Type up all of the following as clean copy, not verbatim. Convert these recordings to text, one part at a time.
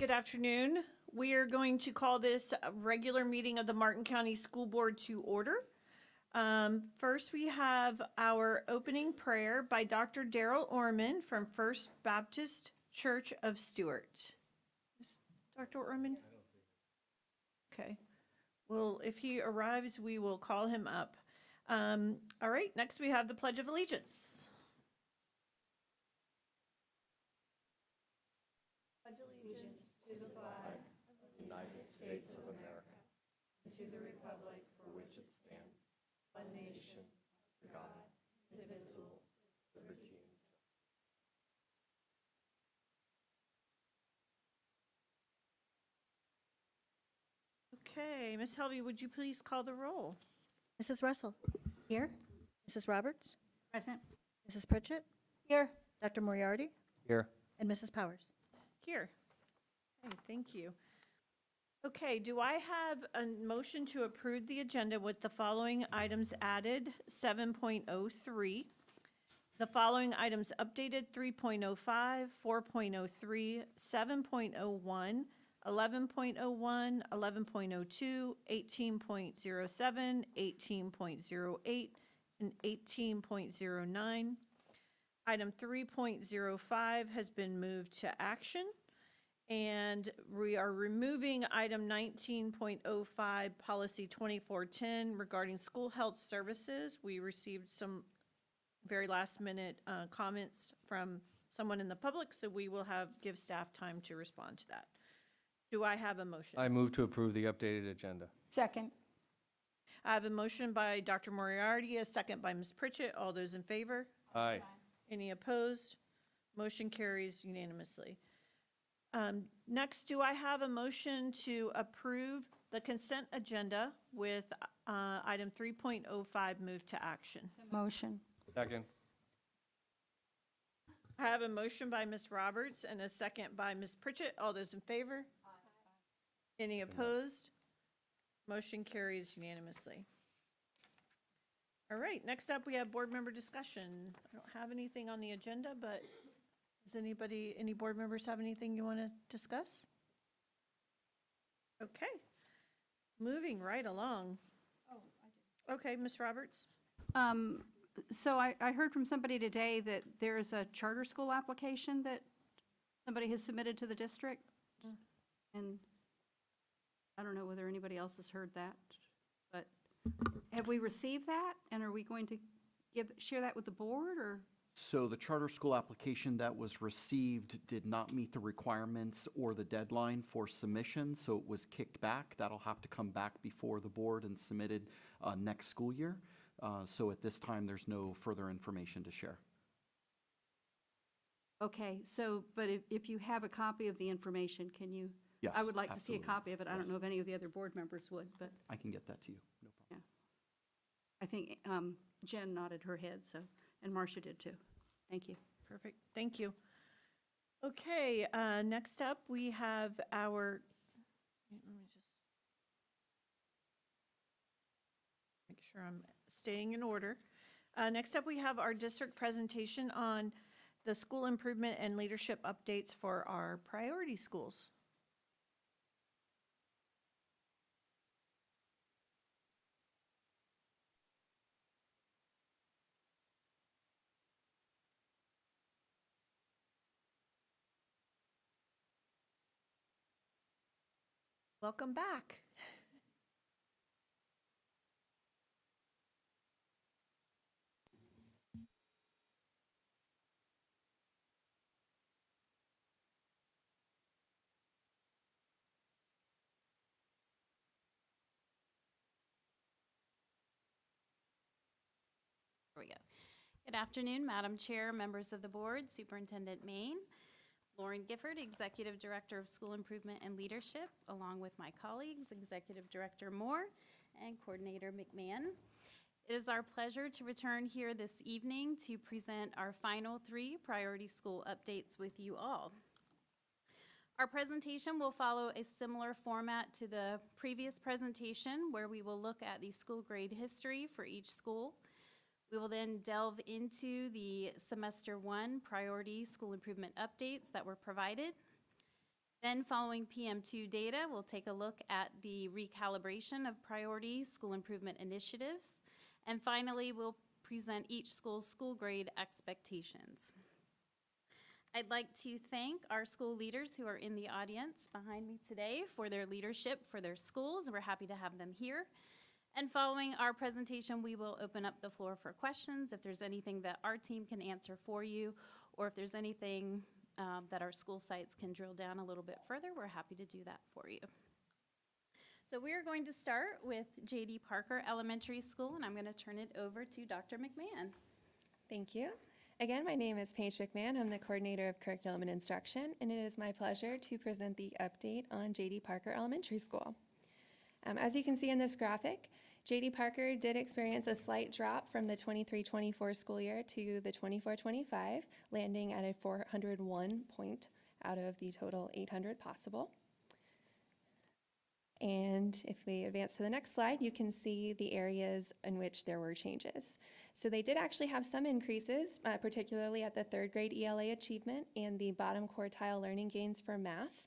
Good afternoon. We are going to call this a regular meeting of the Martin County School Board to order. First, we have our opening prayer by Dr. Daryl Orman from First Baptist Church of Stuart. Is Dr. Orman? Okay. Well, if he arrives, we will call him up. All right, next we have the Pledge of Allegiance. Pledge allegiance to the flag United States of America, and to the republic for which it stands, one nation, under God, indivisible, with liberty and justice. Okay, Ms. Helvey, would you please call the roll? Mrs. Russell? Here. Mrs. Roberts? Present. Mrs. Pritchett? Here. Dr. Moriarty? Here. And Mrs. Powers? Here. Okay, thank you. Okay, do I have a motion to approve the agenda with the following items added? 7.03. The following items updated: 3.05, 4.03, 7.01, 11.01, 11.02, 18.07, 18.08, and 18.09. Item 3.05 has been moved to action. And we are removing item 19.05, policy 2410 regarding school health services. We received some very last minute comments from someone in the public, so we will give staff time to respond to that. Do I have a motion? I move to approve the updated agenda. Second. I have a motion by Dr. Moriarty, a second by Ms. Pritchett. All those in favor? Aye. Any opposed? Motion carries unanimously. Next, do I have a motion to approve the consent agenda with item 3.05 moved to action? Motion. Second. I have a motion by Ms. Roberts and a second by Ms. Pritchett. All those in favor? Any opposed? Motion carries unanimously. All right, next up, we have board member discussion. I don't have anything on the agenda, but does any board members have anything you want to discuss? Okay, moving right along. Oh, I did. Okay, Ms. Roberts. So I heard from somebody today that there's a charter school application that somebody has submitted to the district. And I don't know whether anybody else has heard that, but have we received that? And are we going to share that with the board, or? So the charter school application that was received did not meet the requirements or the deadline for submission, so it was kicked back. That'll have to come back before the board and submitted next school year. So at this time, there's no further information to share. Okay, so, but if you have a copy of the information, can you? Yes, I would like to see a absolutely. copy of it. I don't Yes. know if any of the other board members would, but I can get that to you, no problem. I think Jen nodded her head, so, and Marcia did too. Thank you. Perfect, thank you. Okay, next up, we have our, let me just make sure I'm staying in order. Next up, we have our district presentation on the school improvement and leadership updates for our priority schools. Welcome back. Here we go. Good afternoon, Madam Chair, members of the board, Superintendent Maine, Lauren Gifford, Executive Director of School Improvement and Leadership, along with my colleagues, Executive Director Moore and Coordinator McMahon. It is our pleasure to return here this evening to present our final 3 priority school updates with you all. Our presentation will follow a similar format to the previous presentation, where we will look at the school grade history for each school. We will then delve into the semester 1 priority school improvement updates that were provided. Then following PM2 data, we'll take a look at the recalibration of priority school improvement initiatives. And finally, we'll present each school's school grade expectations. I'd like to thank our school leaders who are in the audience behind me today for their leadership for their schools. We're happy to have them here. And following our presentation, we will open up the floor for questions. If there's anything that our team can answer for you, or if there's anything that our school sites can drill down a little bit further, we're happy to do that for you. So we are going to start with J.D. Parker Elementary School, and I'm going to turn it over to Dr. McMahon. Thank you. Again, my name is Paige McMahon. I'm the coordinator of curriculum and instruction, and it is my pleasure to present the update on J.D. Parker Elementary School. As you can see in this graphic, J.D. Parker did experience a slight drop from the 23-24 school year to the 24-25, landing at a 401 point out of the total 800 possible. And if we advance to the next slide, you can see the areas in which there were changes. So they did actually have some increases, particularly at the third grade ELA achievement and the bottom quartile learning gains for math.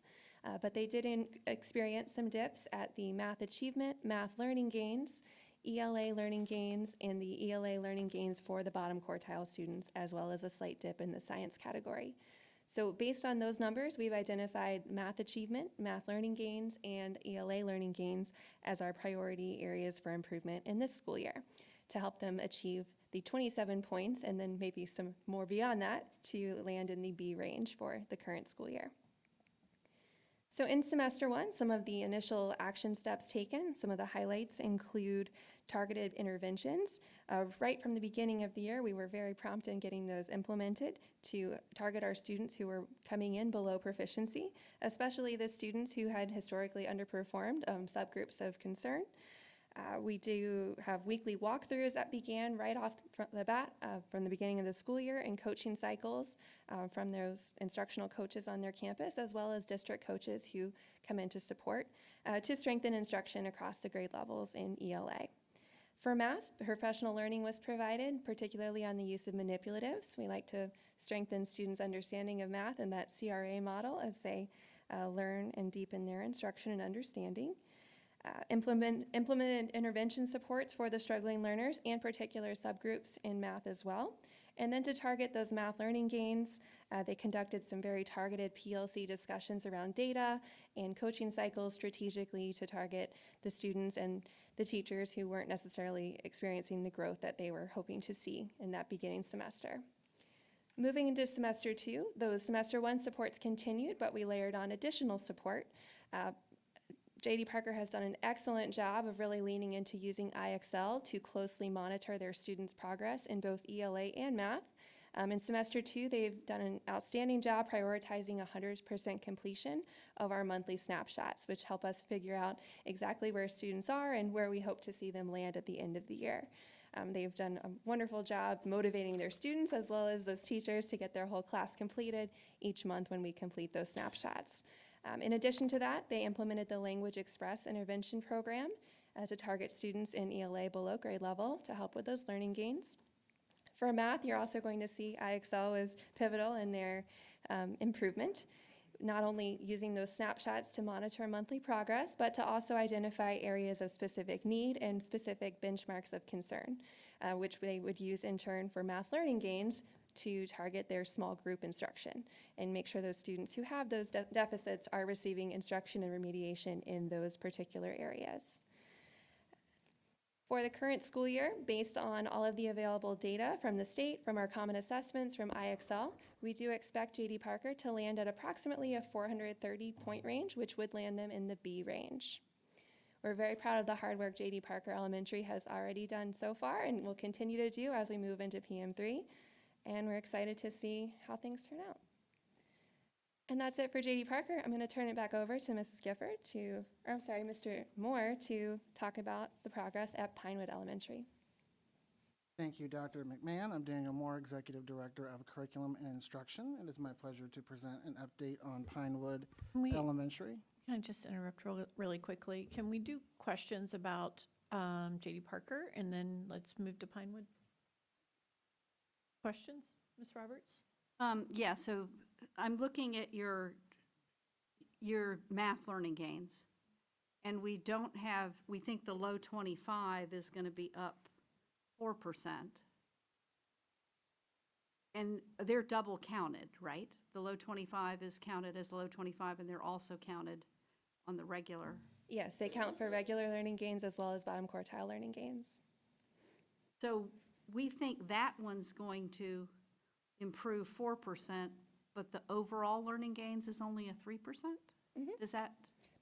But they did experience some dips at the math achievement, math learning gains, ELA learning gains, and the ELA learning gains for the bottom quartile students, as well as a slight dip in the science category. So based on those numbers, we've identified math achievement, math learning gains, and ELA learning gains as our priority areas for improvement in this school year to help them achieve the 27 points and then maybe some more beyond that to land in the B range for the current school year. So in semester one, some of the initial action steps taken, some of the highlights include targeted interventions. Right from the beginning of the year, we were very prompt in getting those implemented to target our students who were coming in below proficiency, especially the students who had historically underperformed subgroups of concern. We do have weekly walkthroughs that began right off the bat from the beginning of the school year, and coaching cycles from those instructional coaches on their campus, as well as district coaches who come in to support to strengthen instruction across the grade levels in ELA. For math, professional learning was provided, particularly on the use of manipulatives. We like to strengthen students' understanding of math and that CRA model as they learn and deepen their instruction and understanding. Implemented intervention supports for the struggling learners and particular subgroups in math as well. And then to target those math learning gains, they conducted some very targeted PLC discussions around data and coaching cycles strategically to target the students and the teachers who weren't necessarily experiencing the growth that they were hoping to see in that beginning semester. Moving into semester two, those semester one supports continued, but we layered on additional support. J.D. Parker has done an excellent job of really leaning into using IXL to closely monitor their students' progress in both ELA and math. In semester two, they've done an outstanding job prioritizing 100% completion of our monthly snapshots, which help us figure out exactly where students are and where we hope to see them land at the end of the year. They've done a wonderful job motivating their students as well as those teachers to get their whole class completed each month when we complete those snapshots. In addition to that, they implemented the Language Express intervention program to target students in ELA below grade level to help with those learning gains. For math, you're also going to see IXL is pivotal in their improvement, not only using those snapshots to monitor monthly progress, but to also identify areas of specific need and specific benchmarks of concern, which they would use in turn for math learning gains to target their small group instruction and make sure those students who have those deficits are receiving instruction and remediation in those particular areas. For the current school year, based on all of the available data from the state, from our common assessments, from IXL, we do expect J.D. Parker to land at approximately a 430-point range, which would land them in the B range. We're very proud of the hard work J.D. Parker Elementary has already done so far and will continue to do as we move into PM3. And we're excited to see how things turn out. And that's it for J.D. Parker. I'm going to turn it back over to Mrs. Gifford Mr. Moore to talk about the progress at Pinewood Elementary. Thank you, Dr. McMahon. I'm Daniel Moore, Executive Director of Curriculum and Instruction. It is my pleasure to present an update on Pinewood Elementary. Can I just interrupt really quickly? Can we do questions about J.D. Parker, and then let's move to Pinewood? Questions, Ms. Roberts? Yeah, so I'm looking at your your math learning gains. And we don't have, we think the low 25 is going to be up 4%. And they're double counted, right? The low 25 is counted as the low 25, and they're also counted on the regular. Yes, they count for regular learning gains as well as bottom quartile learning gains. So we think that one's going to improve 4%, but the overall learning gains is only a 3%? Does that,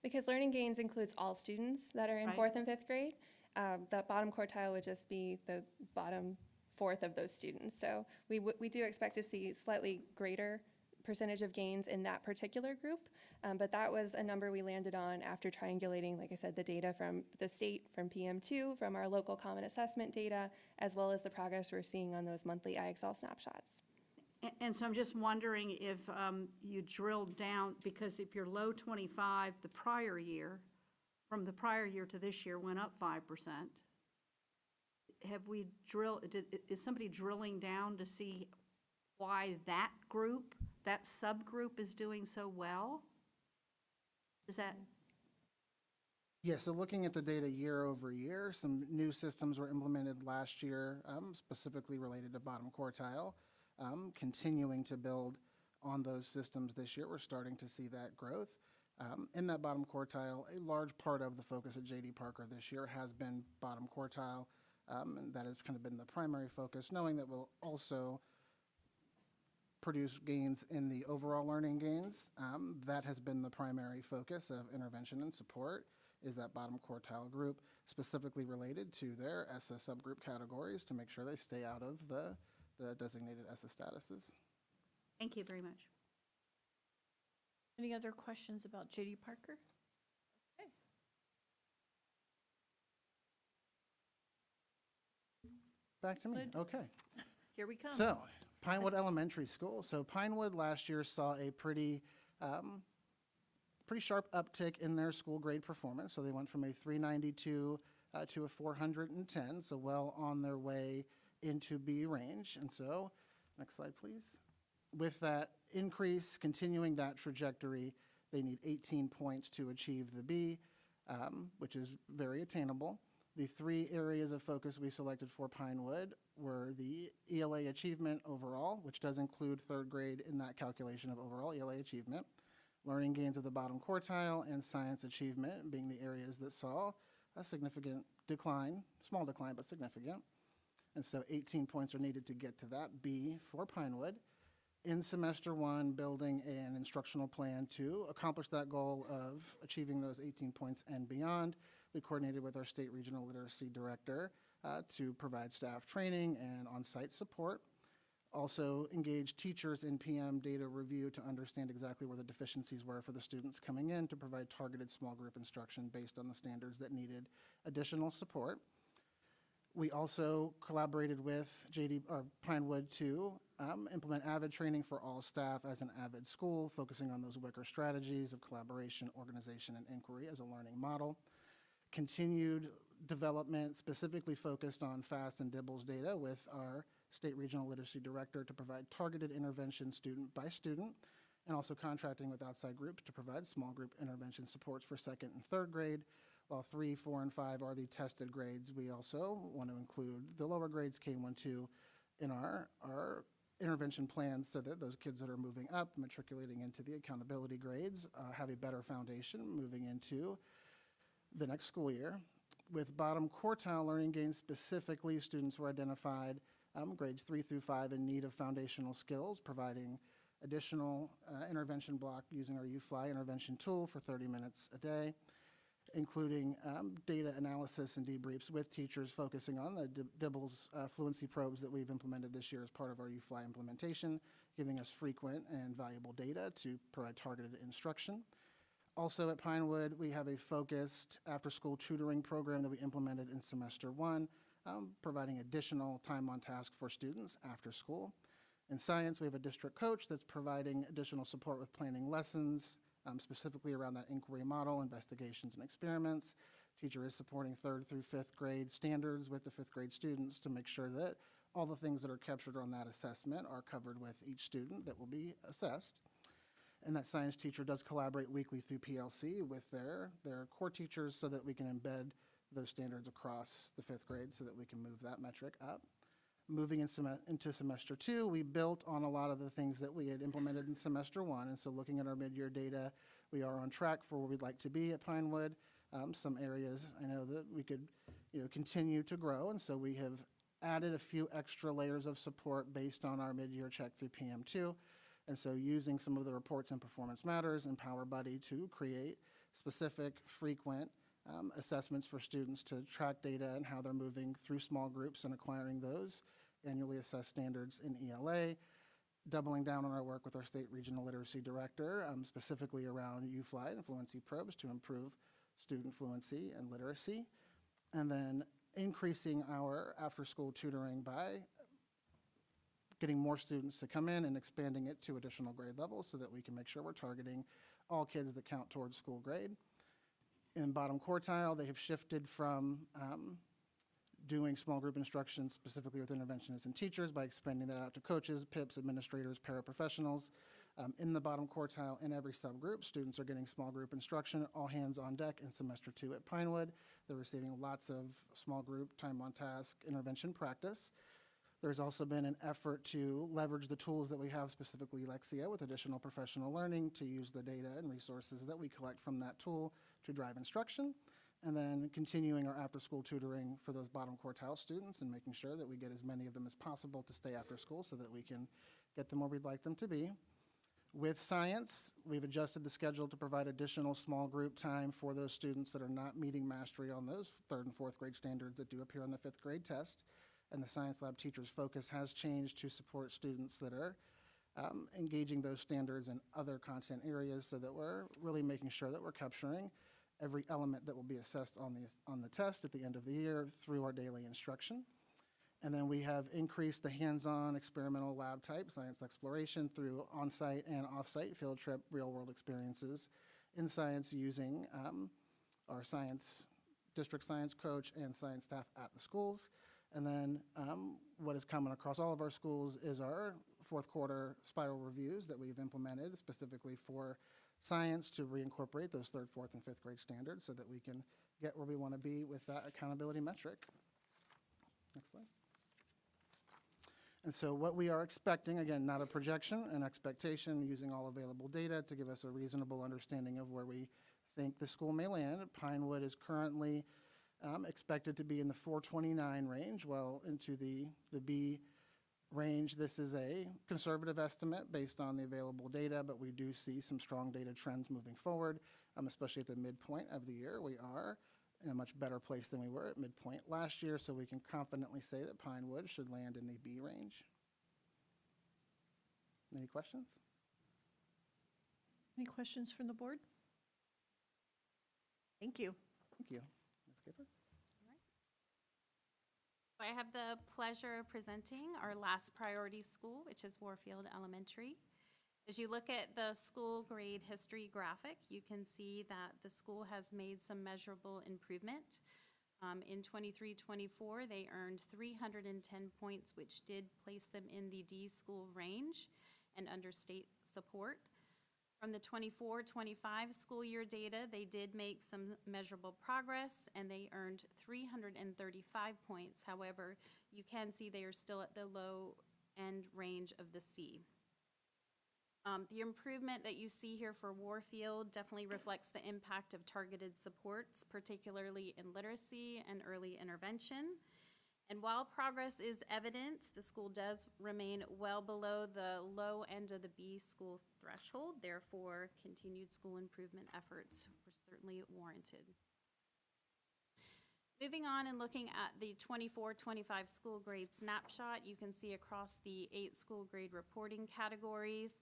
Because learning gains includes all students that are in Right. fourth and fifth grade. The bottom quartile would just be the bottom fourth of those students. So we do expect to see slightly greater percentage of gains in that particular group. But that was a number we landed on after triangulating, like I said, the data from the state, from PM2, from our local common assessment data, as well as the progress we're seeing on those monthly IXL snapshots. and so I'm just wondering if you drilled down, because if you're low 25, the prior year, from the prior year to this year went up 5%. Have we is somebody drilling down to see why that group, that subgroup is doing so well? Is that, Yeah, so looking at the data year over year, some new systems were implemented last year, specifically related to bottom quartile. Continuing to build on those systems this year, we're starting to see that growth. In that bottom quartile, a large part of the focus at J.D. Parker this year has been bottom quartile, and that has kind of been the primary focus, knowing that we'll also produce gains in the overall learning gains. That has been the primary focus of intervention and support, is that bottom quartile group, specifically related to their ESSA subgroup categories to make sure they stay out of the designated ESSA statuses. thank you very much. Any other questions about J.D. Parker? Okay. Back to me, Good. okay. Here we come. So, Pinewood Elementary School. So Pinewood last year saw a pretty sharp uptick in their school grade performance. So they went from a 392 to a 410, so well on their way into B range. And so, next slide, please. With that increase, continuing that trajectory, they need 18 points to achieve the B, which is very attainable. The three areas of focus we selected for Pinewood were the ELA achievement overall, which does include third grade in that calculation of overall ELA achievement, learning gains of the bottom quartile, and science achievement being the areas that saw a significant decline, small decline, but significant. And so 18 points are needed to get to that B for Pinewood. In semester one, building an instructional plan to accomplish that goal of achieving those 18 points and beyond, we coordinated with our state regional literacy director to provide staff training and on-site support. Also engaged teachers in PM data review to understand exactly where the deficiencies were for the students coming in to provide targeted small group instruction based on the standards that needed additional support. We also collaborated with Pinewood to implement AVID training for all staff as an AVID school, focusing on those Wicker strategies of collaboration, organization, and inquiry as a learning model. Continued development specifically focused on FAST and DIBELS data with our state regional literacy director to provide targeted intervention student by student, and also contracting with outside groups to provide small group intervention supports for second and third grade. While 3, 4, and 5 are the tested grades, we also want to include the lower grades, K1, 2, in our intervention plans so that those kids that are moving up, matriculating into the accountability grades, have a better foundation moving into the next school year. With bottom quartile learning gains specifically, students were identified grades 3 through 5 in need of foundational skills, providing additional intervention block using our UFly intervention tool for 30 minutes a day, including data analysis and debriefs with teachers focusing on the DIBELS fluency probes that we've implemented this year as part of our UFly implementation, giving us frequent and valuable data to provide targeted instruction. Also at Pinewood, we have a focused after-school tutoring program that we implemented in semester one, providing additional time on task for students after school. In science, we have a district coach that's providing additional support with planning lessons, specifically around that inquiry model, investigations, and experiments. Teacher is supporting 3rd through 5th grade standards with the 5th grade students to make sure that all the things that are captured on that assessment are covered with each student that will be assessed. And that science teacher does collaborate weekly through PLC with their core teachers so that we can embed those standards across the 5th grade so that we can move that metric up. Moving into semester 2, we built on a lot of the things that we had implemented in semester 1. And so looking at our mid-year data, we are on track for where we'd like to be at Pinewood. Some areas I know that we could, continue to grow. And so we have added a few extra layers of support based on our mid-year check through PM2. And so using some of the reports in Performance Matters and Power Buddy to create specific, frequent assessments for students to track data and how they're moving through small groups and acquiring those annually assessed standards in ELA, doubling down on our work with our state regional literacy director, specifically around UFLI and fluency probes to improve student fluency and literacy, and then increasing our after-school tutoring by getting more students to come in and expanding it to additional grade levels so that we can make sure we're targeting all kids that count towards school grade. In bottom quartile, they have shifted from doing small group instruction specifically with interventionists and teachers by expanding that out to coaches, PIPs, administrators, paraprofessionals. In the bottom quartile, in every subgroup, students are getting small group instruction, all hands on deck in semester 2 at Pinewood. They're receiving lots of small group, time on task, intervention practice. There's also been an effort to leverage the tools that we have, specifically Lexia, with additional professional learning to use the data and resources that we collect from that tool to drive instruction, and then continuing our after-school tutoring for those bottom quartile students and making sure that we get as many of them as possible to stay after school so that we can get them where we'd like them to be. With science, we've adjusted the schedule to provide additional small group time for those students that are not meeting mastery on those 3rd and 4th grade standards that do appear on the 5th grade test. And the science lab teacher's focus has changed to support students that are engaging those standards in other content areas so that we're really making sure that we're capturing every element that will be assessed on the test at the end of the year through our daily instruction. And then we have increased the hands-on experimental lab type science exploration through on-site and off-site field trip real-world experiences in science using our district science coach and science staff at the schools. And then what is common across all of our schools is our 4th quarter spiral reviews that we've implemented specifically for science to reincorporate those 3rd, 4th, and 5th grade standards so that we can get where we want to be with that accountability metric. Next slide. And so what we are expecting, again, not a projection, an expectation using all available data to give us a reasonable understanding of where we think the school may land. Pinewood is currently expected to be in the 429 range, well into the B range. This is a conservative estimate based on the available data, but we do see some strong data trends moving forward, especially at the midpoint of the year. We are in a much better place than we were at midpoint last year, so we can confidently say that Pinewood should land in the B range. Any questions? Any questions from the board? Thank you. Thank you. Ms. Gifford? I have the pleasure of presenting our last priority school, which is Warfield Elementary. As you look at the school grade history graphic, you can see that the school has made some measurable improvement. In 23-24, they earned 310 points, which did place them in the D school range and under state support. From the 24-25 school year data, they did make some measurable progress and they earned 335 points. However, you can see they are still at the low end range of the C. The improvement that you see here for Warfield definitely reflects the impact of targeted supports, particularly in literacy and early intervention. And while progress is evident, the school does remain well below the low end of the B school threshold. Therefore, continued school improvement efforts were certainly warranted. Moving on and looking at the 24-25 school grade snapshot, you can see across the 8 school grade reporting categories,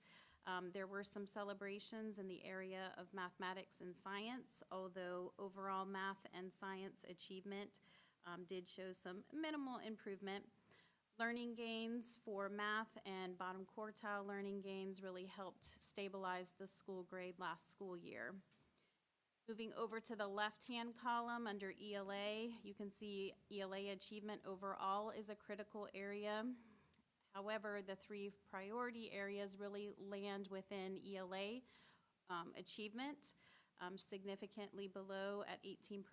there were some celebrations in the area of mathematics and science, although overall math and science achievement did show some minimal improvement. Learning gains for math and bottom quartile learning gains really helped stabilize the school grade last school year. Moving over to the left-hand column under ELA, you can see ELA achievement overall is a critical area. However, the 3 priority areas really land within ELA achievement, significantly below at 18%.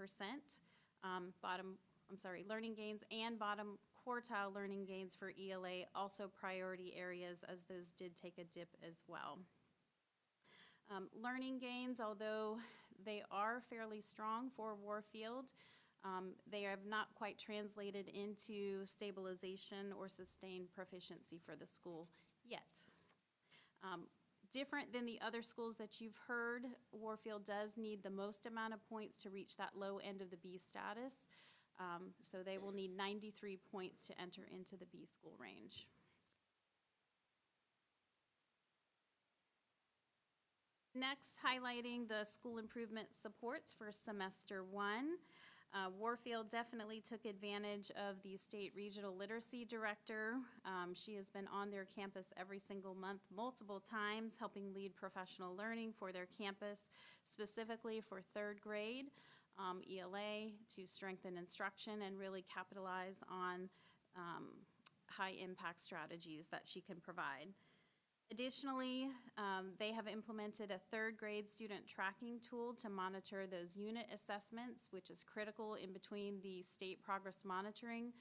Learning gains and bottom quartile learning gains for ELA, also priority areas, as those did take a dip as well. Learning gains, although they are fairly strong for Warfield, they have not quite translated into stabilization or sustained proficiency for the school yet. Different than the other schools that you've heard, Warfield does need the most amount of points to reach that low end of the B status. So they will need 93 points to enter into the B school range. Next, highlighting the school improvement supports for semester 1. Warfield definitely took advantage of the state regional literacy director. She has been on their campus every single month, multiple times, helping lead professional learning for their campus, specifically for 3rd grade ELA, to strengthen instruction and really capitalize on high impact strategies that she can provide. Additionally, they have implemented a 3rd grade student tracking tool to monitor those unit assessments, which is critical in between the state progress monitoring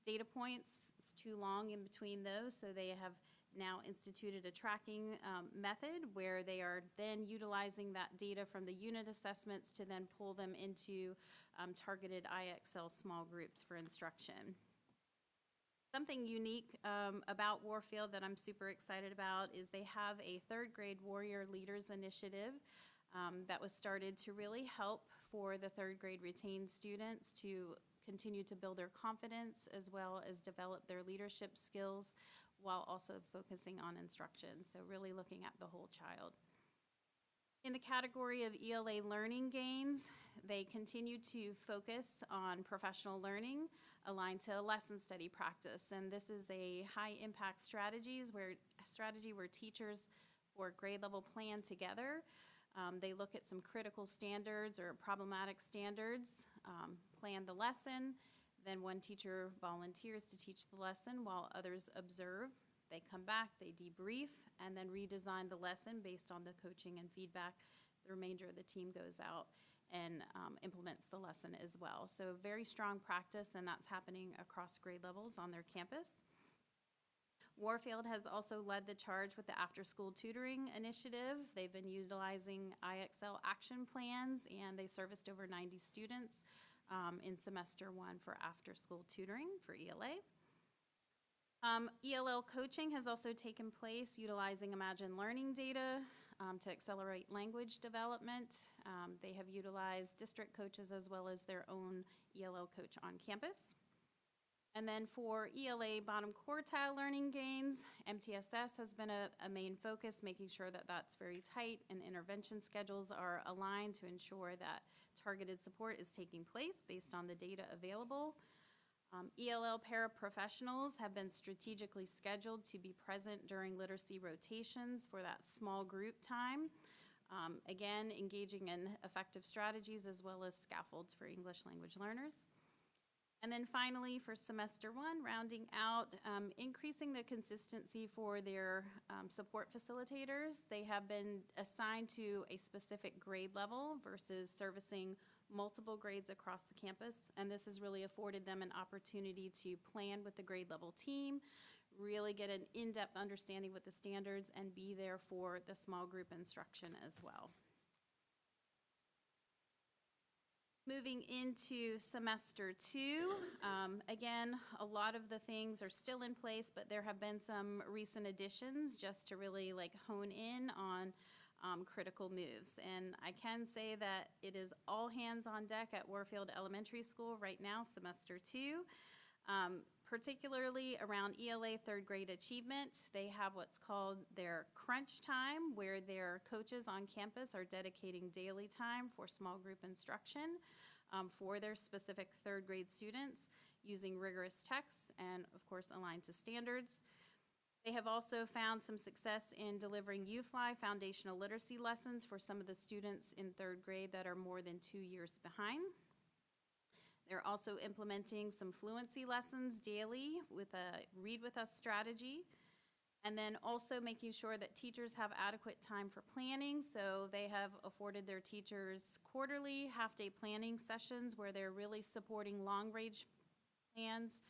data points. It's too long in between those, so they have now instituted a tracking method where they are then utilizing that data from the unit assessments to then pull them into targeted IXL small groups for instruction. Something unique about Warfield that I'm super excited about is they have a 3rd grade Warrior Leaders Initiative that was started to really help for the 3rd grade retained students to continue to build their confidence as well as develop their leadership skills while also focusing on instruction. So really looking at the whole child. In the category of ELA learning gains, they continue to focus on professional learning aligned to lesson study practice. And this is a high impact strategy where teachers for grade level plan together. They look at some critical standards or problematic standards, plan the lesson, then one teacher volunteers to teach the lesson while others observe. They come back, they debrief, and then redesign the lesson based on the coaching and feedback. The remainder of the team goes out and implements the lesson as well. So very strong practice, and that's happening across grade levels on their campus. Warfield has also led the charge with the after-school tutoring initiative. They've been utilizing IXL action plans, and they serviced over 90 students in semester 1 for after-school tutoring for ELA. ELL coaching has also taken place utilizing Imagine Learning data to accelerate language development. They have utilized district coaches as well as their own ELL coach on campus. And then for ELA bottom quartile learning gains, MTSS has been a main focus, making sure that that's very tight and intervention schedules are aligned to ensure that targeted support is taking place based on the data available. ELL paraprofessionals have been strategically scheduled to be present during literacy rotations for that small group time. Again, engaging in effective strategies as well as scaffolds for English language learners. And then finally, for semester 1, rounding out, increasing the consistency for their support facilitators. They have been assigned to a specific grade level versus servicing multiple grades across the campus, and this has really afforded them an opportunity to plan with the grade level team, really get an in-depth understanding with the standards, and be there for the small group instruction as well. Moving into semester 2, again, a lot of the things are still in place, but there have been some recent additions just to really hone in on critical moves. And I can say that it is all hands on deck at Warfield Elementary School right now, semester 2. Particularly around ELA 3rd grade achievement. They have what's called their crunch time, where their coaches on campus are dedicating daily time for small group instruction for their specific 3rd grade students using rigorous texts and, of course, aligned to standards. They have also found some success in delivering UFly foundational literacy lessons for some of the students in 3rd grade that are more than 2 years behind. They're also implementing some fluency lessons daily with a Read With Us strategy. And then also making sure that teachers have adequate time for planning. So they have afforded their teachers quarterly half-day planning sessions where they're really supporting long-range plans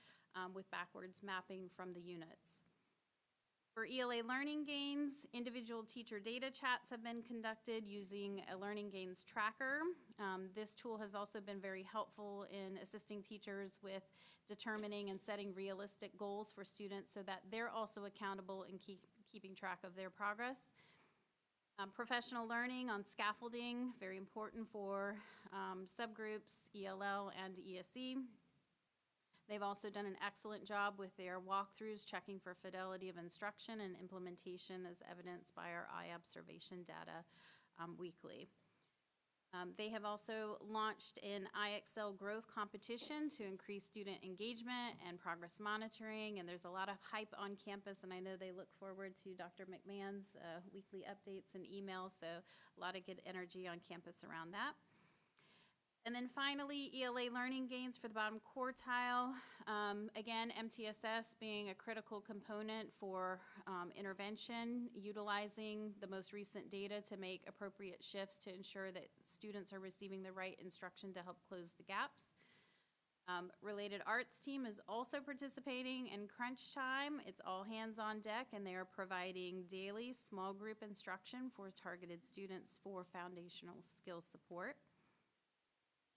with backwards mapping from the units. For ELA learning gains, individual teacher data chats have been conducted using a learning gains tracker. This tool has also been very helpful in assisting teachers with determining and setting realistic goals for students so that they're also accountable in keeping track of their progress. Professional learning on scaffolding, very important for subgroups, ELL and ESE. They've also done an excellent job with their walkthroughs, checking for fidelity of instruction and implementation as evidenced by our iObservation data weekly. They have also launched an IXL growth competition to increase student engagement and progress monitoring, and there's a lot of hype on campus, and I know they look forward to Dr. McMahon's weekly updates and emails, so a lot of good energy on campus around that. And then finally, ELA learning gains for the bottom quartile. Again, MTSS being a critical component for intervention, utilizing the most recent data to make appropriate shifts to ensure that students are receiving the right instruction to help close the gaps. Related Arts team is also participating in Crunch Time. It's all hands on deck, and they are providing daily small group instruction for targeted students for foundational skill support.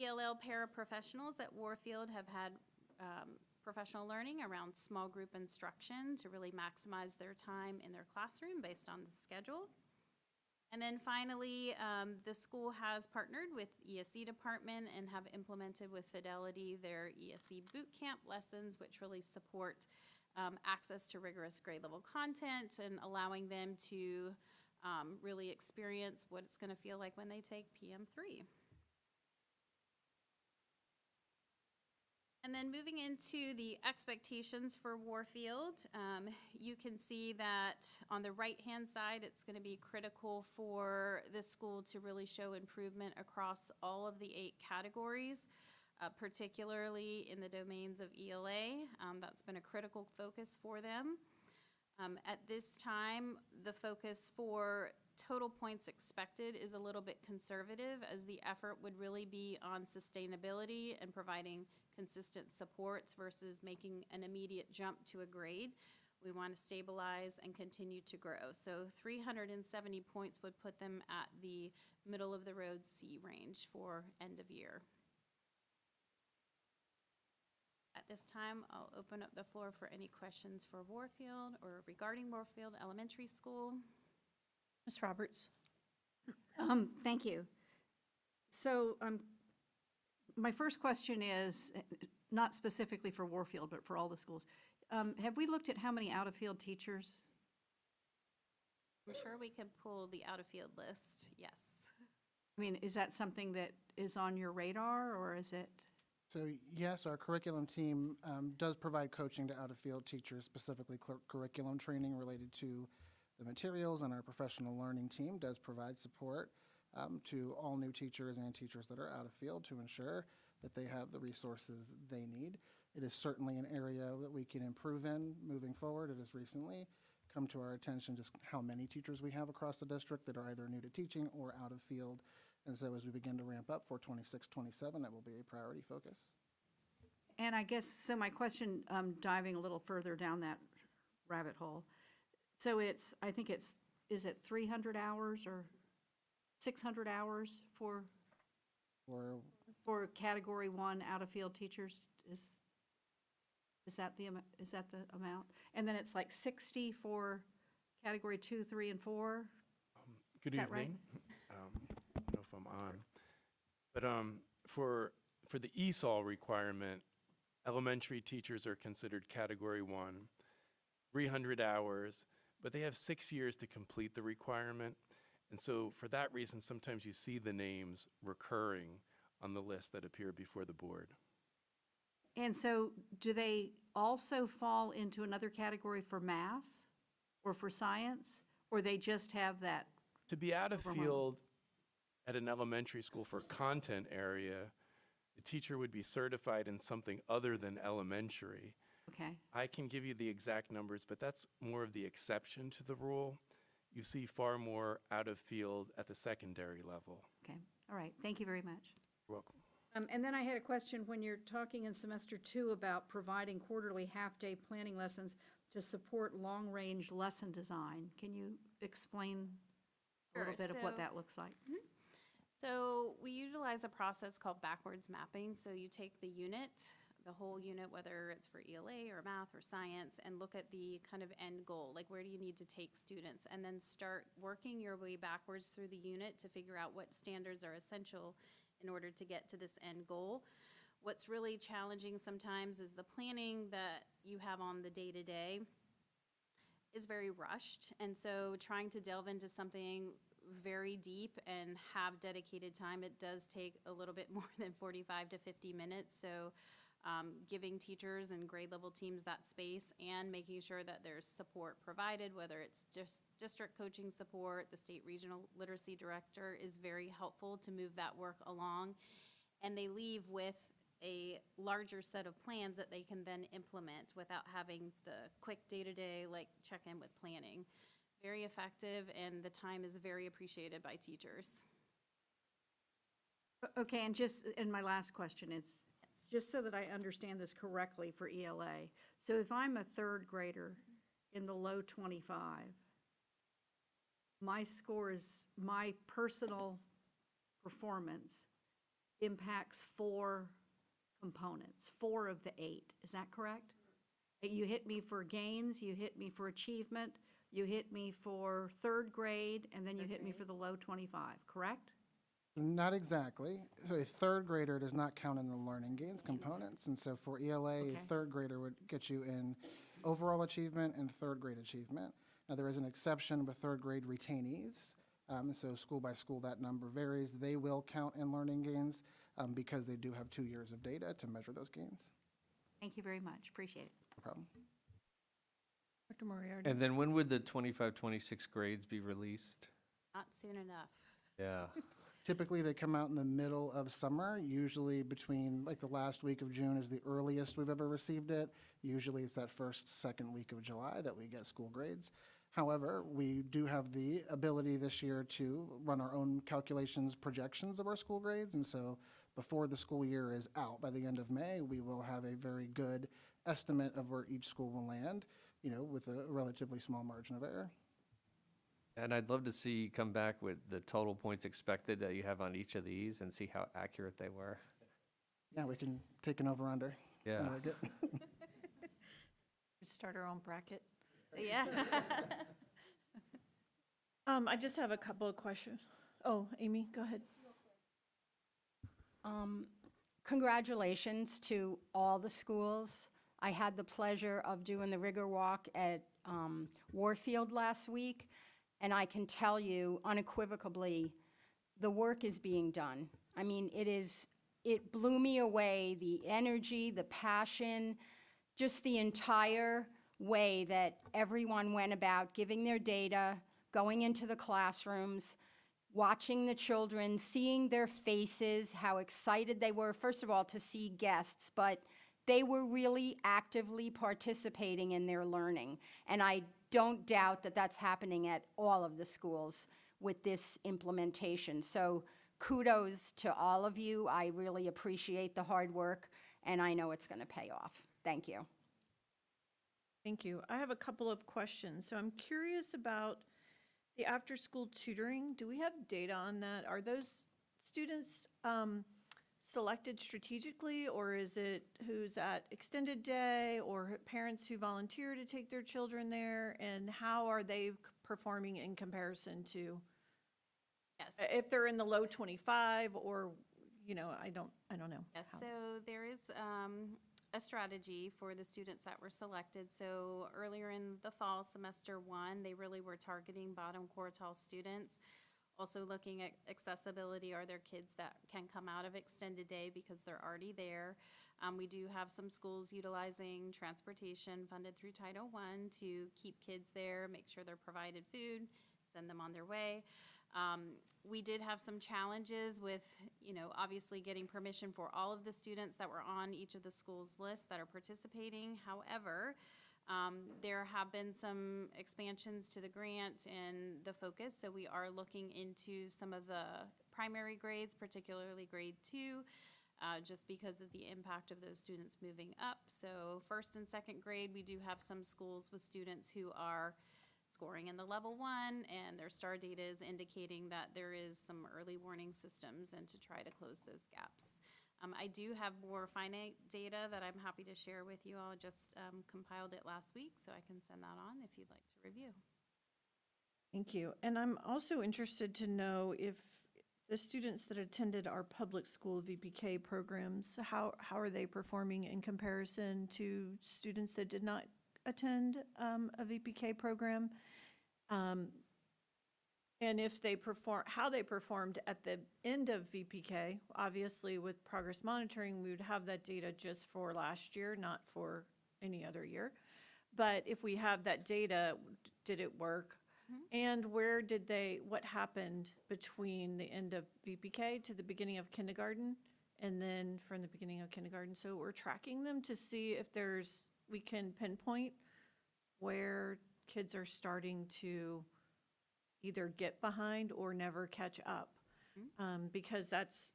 ELL paraprofessionals at Warfield have had professional learning around small group instruction to really maximize their time in their classroom based on the schedule. And then finally, the school has partnered with ESE department and have implemented with fidelity their ESE boot camp lessons, which really support access to rigorous grade level content and allowing them to really experience what it's going to feel like when they take PM3. And then moving into the expectations for Warfield, you can see that on the right-hand side, it's going to be critical for this school to really show improvement across all of the 8 categories, particularly in the domains of ELA. That's been a critical focus for them. At this time, the focus for total points expected is a little bit conservative, as the effort would really be on sustainability and providing consistent supports versus making an immediate jump to a grade. We want to stabilize and continue to grow. So 370 points would put them at the middle of the road C range for end of year. At this time, I'll open up the floor for any questions for Warfield or regarding Warfield Elementary School. Ms. Roberts? Thank you. So my first question is, not specifically for Warfield, but for all the schools. Have we looked at how many out-of-field teachers? I'm sure we can pull the out-of-field list, yes. I mean, is that something that is on your radar, or is it? So yes, our curriculum team does provide coaching to out-of-field teachers, specifically curriculum training related to the materials, and our professional learning team does provide support to all new teachers and teachers that are out of field to ensure that they have the resources they need. It is certainly an area that we can improve in moving forward. It has recently come to our attention just how many teachers we have across the district that are either new to teaching or out of field. And so as we begin to ramp up for 26-27, that will be a priority focus. And I guess, so my question, diving a little further down that rabbit hole. So it's, I think it's, is it 300 hours or 600 hours for Category 1 out-of-field teachers? Is that the amount? And then it's like 60 for Category 2, 3, and 4? Good Is that right? evening. I don't know if I'm on. But for the ESOL requirement, elementary teachers are considered Category 1, 300 hours, but they have 6 years to complete the requirement. And so for that reason, sometimes you see the names recurring on the list that appear before the board. And so do they also fall into another category for math or for science, or they just have that? To be out of Overwhelming. field at an elementary school for content area, the teacher would be certified in something other than elementary. Okay, I can give you the exact numbers, but that's more of the exception to the rule. You see far more out of field at the secondary level. okay, all right, thank you very much. You're welcome. And then I had a question, when you're talking in semester 2 about providing quarterly half-day planning lessons to support long-range lesson design, can you explain a little Sure, bit of what so- that looks like? So we utilize a process called backwards mapping. So you take the unit, the whole unit, whether it's for ELA or math or science, and look at the kind of end goal, like where do you need to take students, and then start working your way backwards through the unit to figure out what standards are essential in order to get to this end goal. What's really challenging sometimes is the planning that you have on the day-to-day is very rushed. And so trying to delve into something very deep and have dedicated time, it does take a little bit more than 45 to 50 minutes. So giving teachers and grade level teams that space and making sure that there's support provided, whether it's just district coaching support, the state regional literacy director is very helpful to move that work along. And they leave with a larger set of plans that they can then implement without having the quick day-to-day, like check-in with planning. Very effective, and the time is very appreciated by teachers. Okay, and my last question is, just so that I understand this correctly for ELA. So if I'm a third grader in the low 25, my scores, my personal performance impacts 4 components, 4 of the 8. Is that correct? You hit me for gains, you hit me for achievement, you hit me for third grade, and then you hit me for the low 25, correct? Not exactly. So a third grader does not count in the learning gains components. And so for ELA, Okay. a third grader would get you in overall achievement and third grade achievement. Now, there is an exception with third grade retainees. So school by school, that number varies. They will count in learning gains because they do have 2 years of data to measure those gains. Thank you very much, appreciate it. No problem. Dr. Moriarty? And then when would the 25, 26 grades be released? Not soon enough. Yeah. Typically, they come out in the middle of summer, usually between, like, the last week of June is the earliest we've ever received it. Usually, it's that first, second week of July that we get school grades. However, we do have the ability this year to run our own calculations, projections of our school grades, and so before the school year is out, by the end of May, we will have a very good estimate of where each school will land, you know, with a relatively small margin of error. And I'd love to see you come back with the total points expected that you have on each of these and see how accurate they were. Yeah, we can take an over-under. Yeah. I like it. Start our own bracket. Yeah. I just have a couple of questions. Oh, Amy, go ahead. Congratulations to all the schools. I had the pleasure of doing the rigor walk at Warfield last week, and I can tell you unequivocally, the work is being done. I mean, it blew me away, the energy, the passion, just the entire way that everyone went about giving their data, going into the classrooms, watching the children, seeing their faces, how excited they were, first of all, to see guests, but they were really actively participating in their learning. And I don't doubt that that's happening at all of the schools with this implementation. So kudos to all of you. I really appreciate the hard work, and I know it's going to pay off. Thank you. Thank you. I have a couple of questions. So I'm curious about the after-school tutoring. Do we have data on that? Are those students selected strategically, or is it who's at extended day, or parents who volunteer to take their children there? And how are they performing in comparison to, Yes. if they're in the low 25, or, you know, I don't know. Yes, how. so there is a strategy for the students that were selected. So earlier in the fall, semester 1, they really were targeting bottom quartile students. Also looking at accessibility, are there kids that can come out of extended day because they're already there? We do have some schools utilizing transportation funded through Title I to keep kids there, make sure they're provided food, send them on their way. We did have some challenges with, obviously getting permission for all of the students that were on each of the schools' lists that are participating. However, there have been some expansions to the grant and the focus, so we are looking into some of the primary grades, particularly grade 2, just because of the impact of those students moving up. So first and second grade, we do have some schools with students who are scoring in the level 1, and their star data is indicating that there is some early warning systems and to try to close those gaps. I do have more finite data that I'm happy to share with you. I just compiled it last week, so I can send that on if you'd like to review. Thank you. And I'm also interested to know if the students that attended our public school VPK programs, how are they performing in comparison to students that did not attend a VPK program? And if they how they performed at the end of VPK. Obviously, with progress monitoring, we would have that data just for last year, not for any other year. But if we have that data, did it work? And what happened between the end of VPK to the beginning of kindergarten, and then from the beginning of kindergarten? So we're tracking them to see if we can pinpoint where kids are starting to either get behind or never catch up, because that's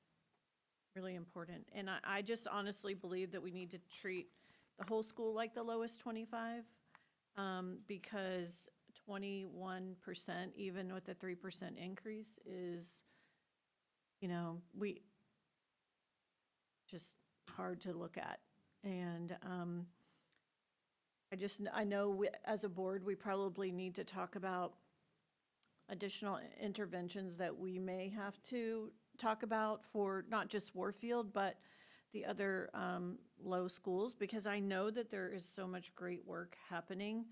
really important. And I just honestly believe that we need to treat the whole school like the lowest 25, because 21%, even with the 3% increase, is, just hard to look at. And I know as a board, we probably need to talk about additional interventions that we may have to talk about for not just Warfield, but the other low schools, because I know that there is so much great work happening.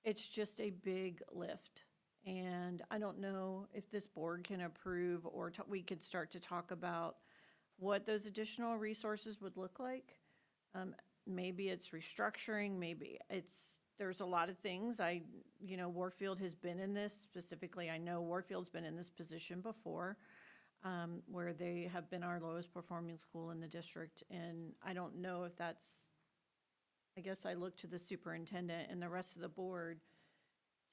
It's just a big lift. And I don't know if this board can approve, or we could start to talk about what those additional resources would look like. Maybe it's restructuring, there's a lot of things. Warfield has been in this, specifically, I know Warfield's been in this position before, where they have been our lowest performing school in the district. And I don't know if I guess I look to the superintendent and the rest of the board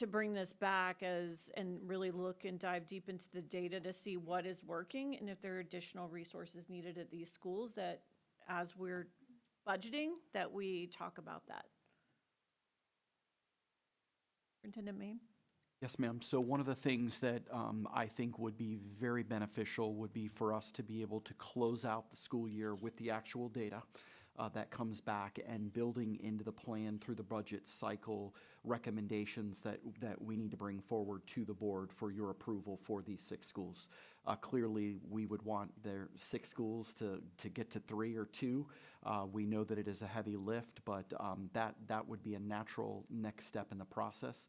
to bring this back and really look and dive deep into the data to see what is working, and if there are additional resources needed at these schools, that as we're budgeting, that we talk about that. Superintendent Mayne? Yes, ma'am. So one of the things that I think would be very beneficial would be for us to be able to close out the school year with the actual data that comes back, and building into the plan through the budget cycle recommendations that we need to bring forward to the board for your approval for these 6 schools. Clearly, we would want their 6 schools to get to 3 or 2. We know that it is a heavy lift, but that would be a natural next step in the process.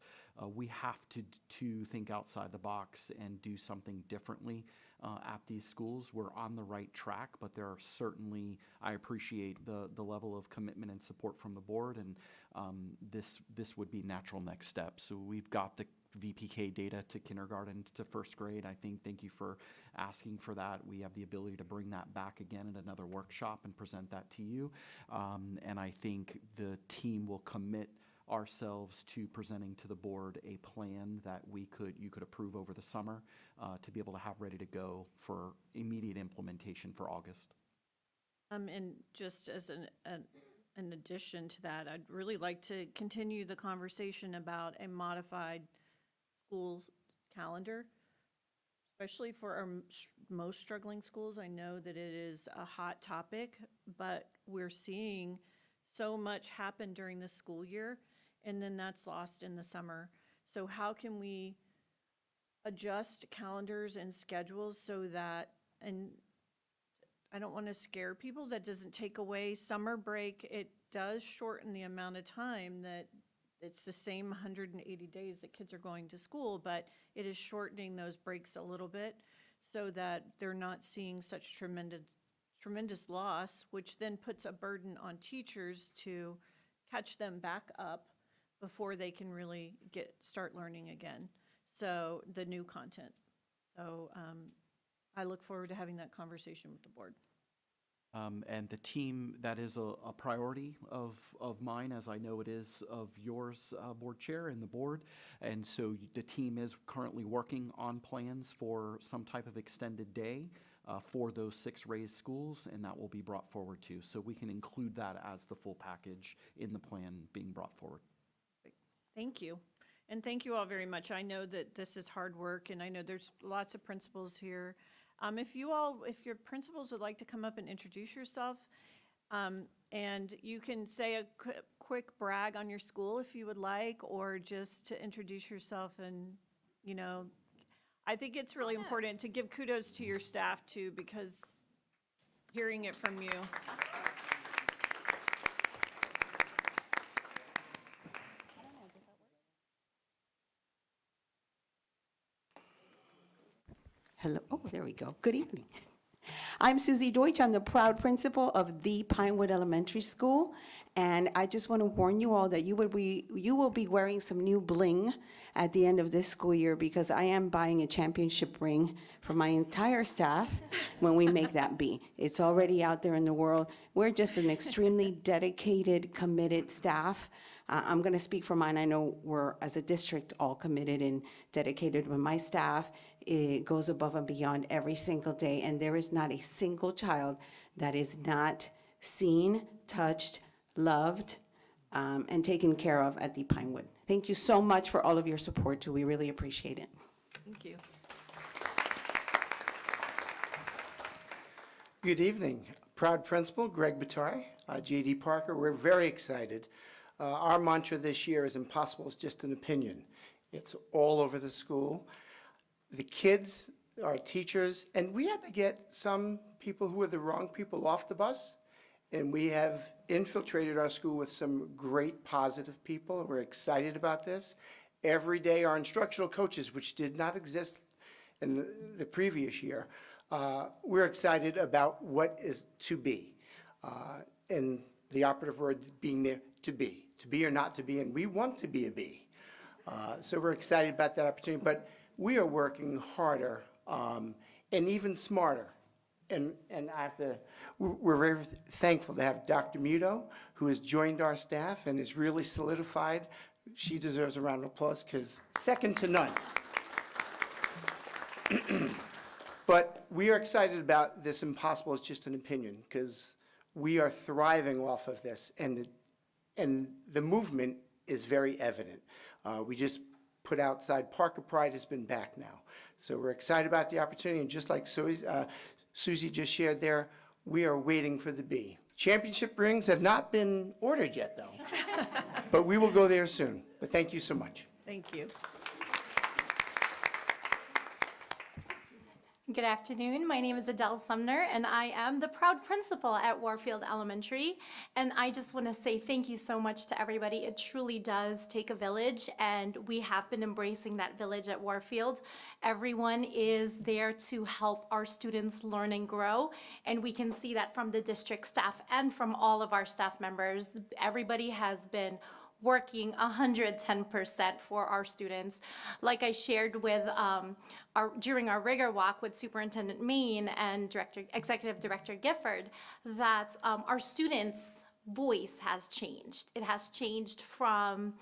We have to think outside the box and do something differently at these schools. We're on the right track, but there are certainly, I appreciate the level of commitment and support from the board, and this would be natural next steps. So we've got the VPK data to kindergarten to 1st grade. Thank you for asking for that. We have the ability to bring that back again at another workshop and present that to you. And I think the team will commit ourselves to presenting to the board a plan that you could approve over the summer to be able to have ready to go for immediate implementation for August. And just as an addition to that, I'd really like to continue the conversation about a modified school calendar, especially for our most struggling schools. I know that it is a hot topic, but we're seeing so much happen during the school year, and then that's lost in the summer. So how can we adjust calendars and schedules so that, and I don't want to scare people, that doesn't take away summer break. It does shorten the amount of time that it's the same 180 days that kids are going to school, but it is shortening those breaks a little bit so that they're not seeing such tremendous loss, which then puts a burden on teachers to catch them back up before they can really start learning again. So the new content. So I look forward to having that conversation with the board. And the team, that is a priority of mine, as I know it is of yours, Board Chair, and the board. And so the team is currently working on plans for some type of extended day for those 6 raised schools, and that will be brought forward too. So we can include that as the full package in the plan being brought forward. Thank you. And thank you all very much. I know that this is hard work, and I know there's lots of principals here. If your principals would like to come up and introduce yourself, and you can say a quick brag on your school if you would like, or just to introduce yourself. And, you know, I think it's really important to give kudos to your staff too, because hearing it from you. Hello, oh, there we go. Good evening. I'm Susie Deutsch. I'm the proud principal of the Pinewood Elementary School. And I just want to warn you all that you will be wearing some new bling at the end of this school year, because I am buying a championship ring for my entire staff when we make that be. It's already out there in the world. We're just an extremely dedicated, committed staff. I'm going to speak for mine. I know we're, as a district, all committed and dedicated, but my staff, it goes above and beyond every single day, and there is not a single child that is not seen, touched, loved, and taken care of at the Pinewood. Thank you so much for all of your support, too. We really appreciate it. Thank you. Good evening. Proud Principal Greg Batari, J.D. Parker. We're very excited. Our mantra this year is impossible is just an opinion. It's all over the school. The kids, our teachers, and we had to get some people who were the wrong people off the bus, and we have infiltrated our school with some great positive people. We're excited about this. Every day, our instructional coaches, which did not exist in the previous year, we're excited about what is to be, and the operative word being there, to be or not to be, and we want to be a bee. So we're excited about that opportunity, but we are working harder and even smarter. And we're very thankful to have Dr. Muto, who has joined our staff and is really solidified. She deserves a round of applause, because second to none. But we are excited about this impossible is just an opinion, because we are thriving off of this, and the movement is very evident. We just put outside, Parker Pride has been back now. So we're excited about the opportunity, and just like Susie just shared there, we are waiting for the bee. Championship rings have not been ordered yet, though, but we will go there soon. But thank you so much. Thank you. Good afternoon. My name is Adele Sumner, and I am the proud principal at Warfield Elementary. And I just want to say thank you so much to everybody. It truly does take a village, and we have been embracing that village at Warfield. Everyone is there to help our students learn and grow, and we can see that from the district staff and from all of our staff members. Everybody has been working 110% for our students. Like I shared with during our rigor walk with Superintendent Main and Executive Director Gifford, that our students' voice has changed. It has changed from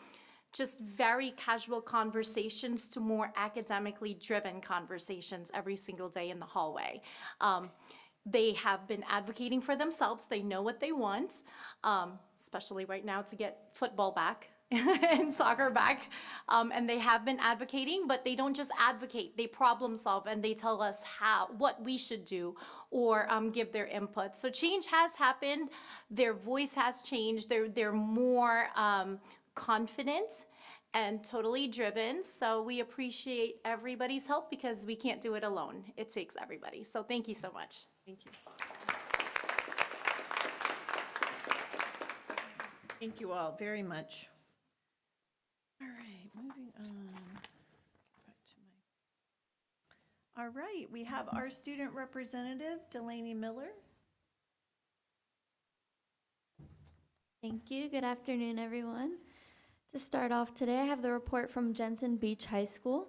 just very casual conversations to more academically driven conversations every single day in the hallway. They have been advocating for themselves. They know what they want, especially right now to get football back and soccer back. And they have been advocating, but they don't just advocate. They problem solve, and they tell us what we should do, or give their input. So change has happened. Their voice has changed. They're more confident and totally driven. So we appreciate everybody's help, because we can't do it alone. It takes everybody. So thank you so much. Thank you. Thank you all very much. All right, moving on. Back to all right, we have our student representative, Delaney Miller. Thank you. Good afternoon, everyone. To start off today, I have the report from Jensen Beach High School.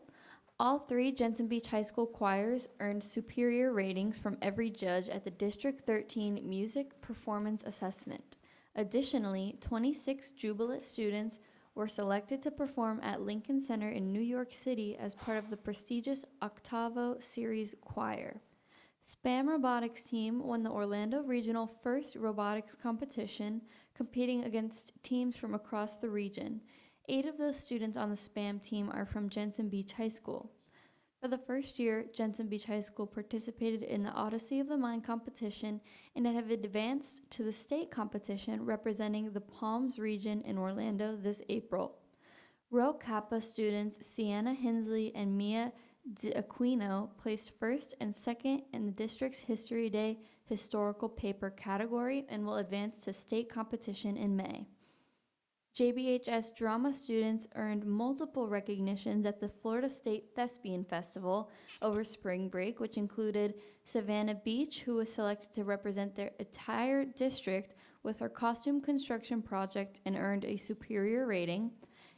All 3 Jensen Beach High School choirs earned superior ratings from every judge at the District 13 Music Performance Assessment. Additionally, 26 Jubilant students were selected to perform at Lincoln Center in New York City as part of the prestigious Octavo Series Choir. SPAM Robotics team won the Orlando Regional First Robotics Competition, competing against teams from across the region. 8 of those students on the SPAM team are from Jensen Beach High School. For the first year, Jensen Beach High School participated in the Odyssey of the Mind competition and have advanced to the state competition representing the Palms region in Orlando this April. Rho Kappa students Sienna Hensley and Mia D'Aquino placed first and second in the district's History Day historical paper category and will advance to state competition in May. JBHS drama students earned multiple recognitions at the Florida State Thespian Festival over spring break, which included Savannah Beach, who was selected to represent their entire district with her costume construction project and earned a superior rating,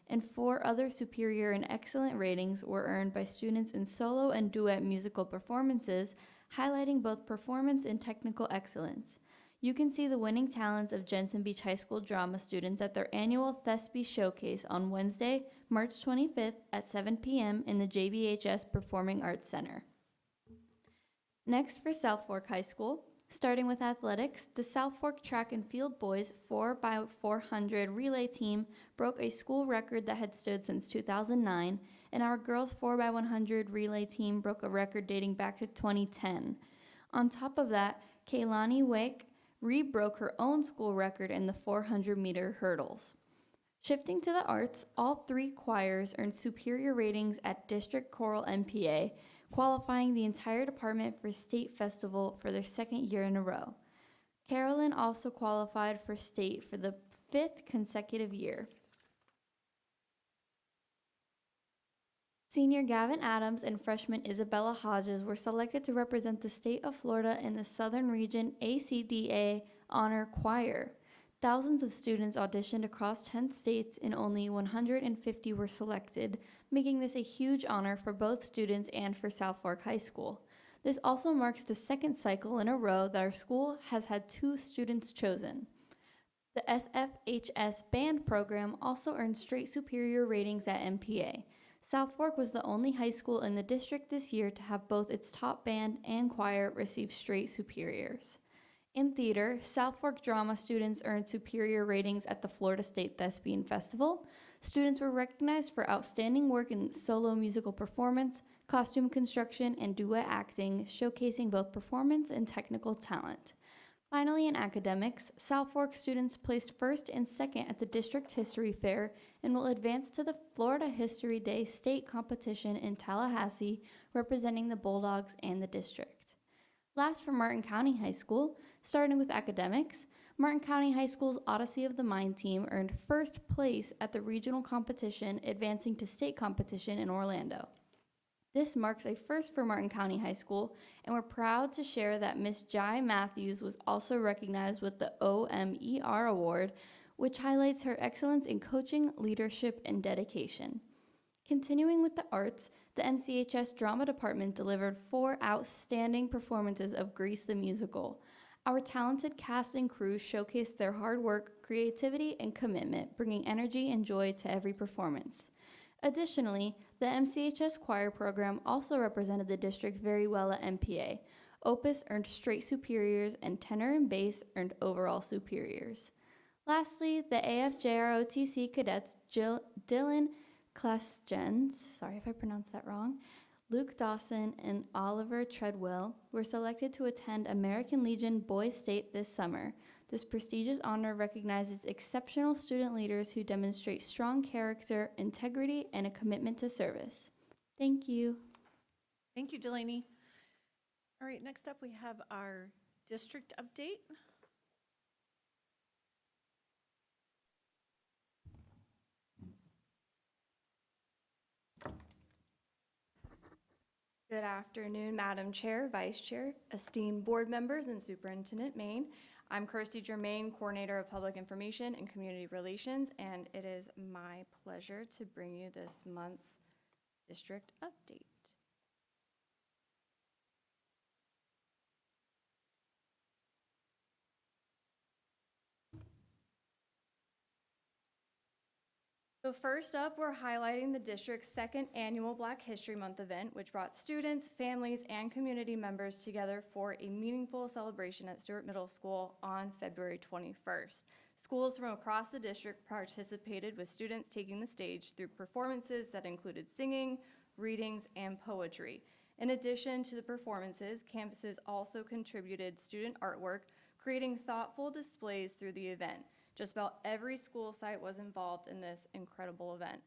and 4 other superior and excellent ratings were earned by students in solo and duet musical performances, highlighting both performance and technical excellence. You can see the winning talents of Jensen Beach High School drama students at their annual Thespi Showcase on Wednesday, March 25th at 7 p.m. in the JBHS Performing Arts Center. Next for South Fork High School, starting with athletics, the South Fork Track and Field Boys 4x400 relay team broke a school record that had stood since 2009, and our girls 4x100 relay team broke a record dating back to 2010. On top of that, Kaylani Wake re-broke her own school record in the 400-meter hurdles. Shifting to the arts, all 3 choirs earned superior ratings at District Choral MPA, qualifying the entire department for state festival for their 2nd year in a row. Carolyn also qualified for state for the 5th consecutive year. Senior Gavin Adams and freshman Isabella Hodges were selected to represent the state of Florida in the Southern Region ACDA Honor Choir. Thousands of students auditioned across 10 states and only 150 were selected, making this a huge honor for both students and for South Fork High School. This also marks the 2nd cycle in a row that our school has had 2 students chosen. The SFHS band program also earned straight superior ratings at MPA. South Fork was the only high school in the district this year to have both its top band and choir receive straight superiors. In theater, South Fork drama students earned superior ratings at the Florida State Thespian Festival. Students were recognized for outstanding work in solo musical performance, costume construction, and duet acting, showcasing both performance and technical talent. Finally, in academics, South Fork students placed first and second at the District History Fair and will advance to the Florida History Day state competition in Tallahassee, representing the Bulldogs and the district. Last for Martin County High School, starting with academics, Martin County High School's Odyssey of the Mind team earned first place at the regional competition, advancing to state competition in Orlando. This marks a first for Martin County High School, and we're proud to share that Miss Jai Matthews was also recognized with the OMER Award, which highlights her excellence in coaching, leadership, and dedication. Continuing with the arts, the MCHS Drama Department delivered 4 outstanding performances of Grease the Musical. Our talented cast and crew showcased their hard work, creativity, and commitment, bringing energy and joy to every performance. Additionally, the MCHS choir program also represented the district very well at MPA. Opus earned straight superiors, and tenor and bass earned overall superiors. Lastly, the AFJROTC cadets Dylan Klasjens, sorry if I pronounced that wrong, Luke Dawson, and Oliver Treadwell were selected to attend American Legion Boys State this summer. This prestigious honor recognizes exceptional student leaders who demonstrate strong character, integrity, and a commitment to service. Thank you. Thank you, Delaney. All right, next up we have our district update. Good afternoon, Madam Chair, Vice Chair, esteemed board members, and Superintendent Main. I'm Kirsty Germain, Coordinator of Public Information and Community Relations, and it is my pleasure to bring you this month's district update. So first up, we're highlighting the district's second annual Black History Month event, which brought students, families, and community members together for a meaningful celebration at Stewart Middle School on February 21st. Schools from across the district participated, with students taking the stage through performances that included singing, readings, and poetry. In addition to the performances, campuses also contributed student artwork, creating thoughtful displays through the event. Just about every school site was involved in this incredible event.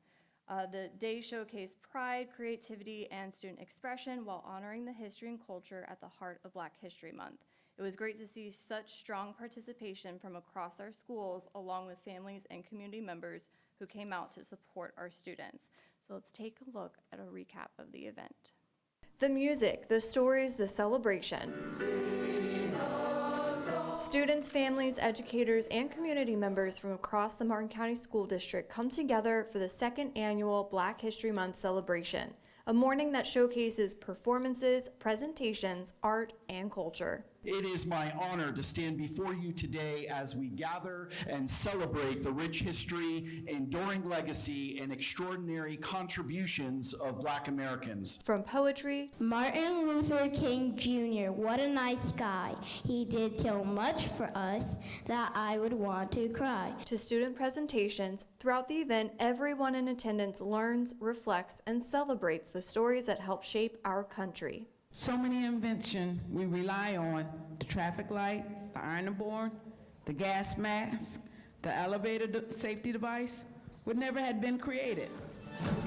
The day showcased pride, creativity, and student expression while honoring the history and culture at the heart of Black History Month. It was great to see such strong participation from across our schools, along with families and community members who came out to support our students. So let's take a look at a recap of the event. The music, the stories, the celebration. Students, families, educators, and community members from across the Martin County School District come together for the second annual Black History Month celebration, a morning that showcases performances, presentations, art, and culture. It is my honor to stand before you today as we gather and celebrate the rich history, enduring legacy, and extraordinary contributions of Black Americans. From poetry, Martin Luther King Jr., what a nice guy. He did so much for us that I would want to cry. To student presentations, throughout the event, everyone in attendance learns, reflects, and celebrates the stories that help shape our country. So many inventions we rely on: the traffic light, the iron board, the gas mask, the elevator safety device, would never have been created.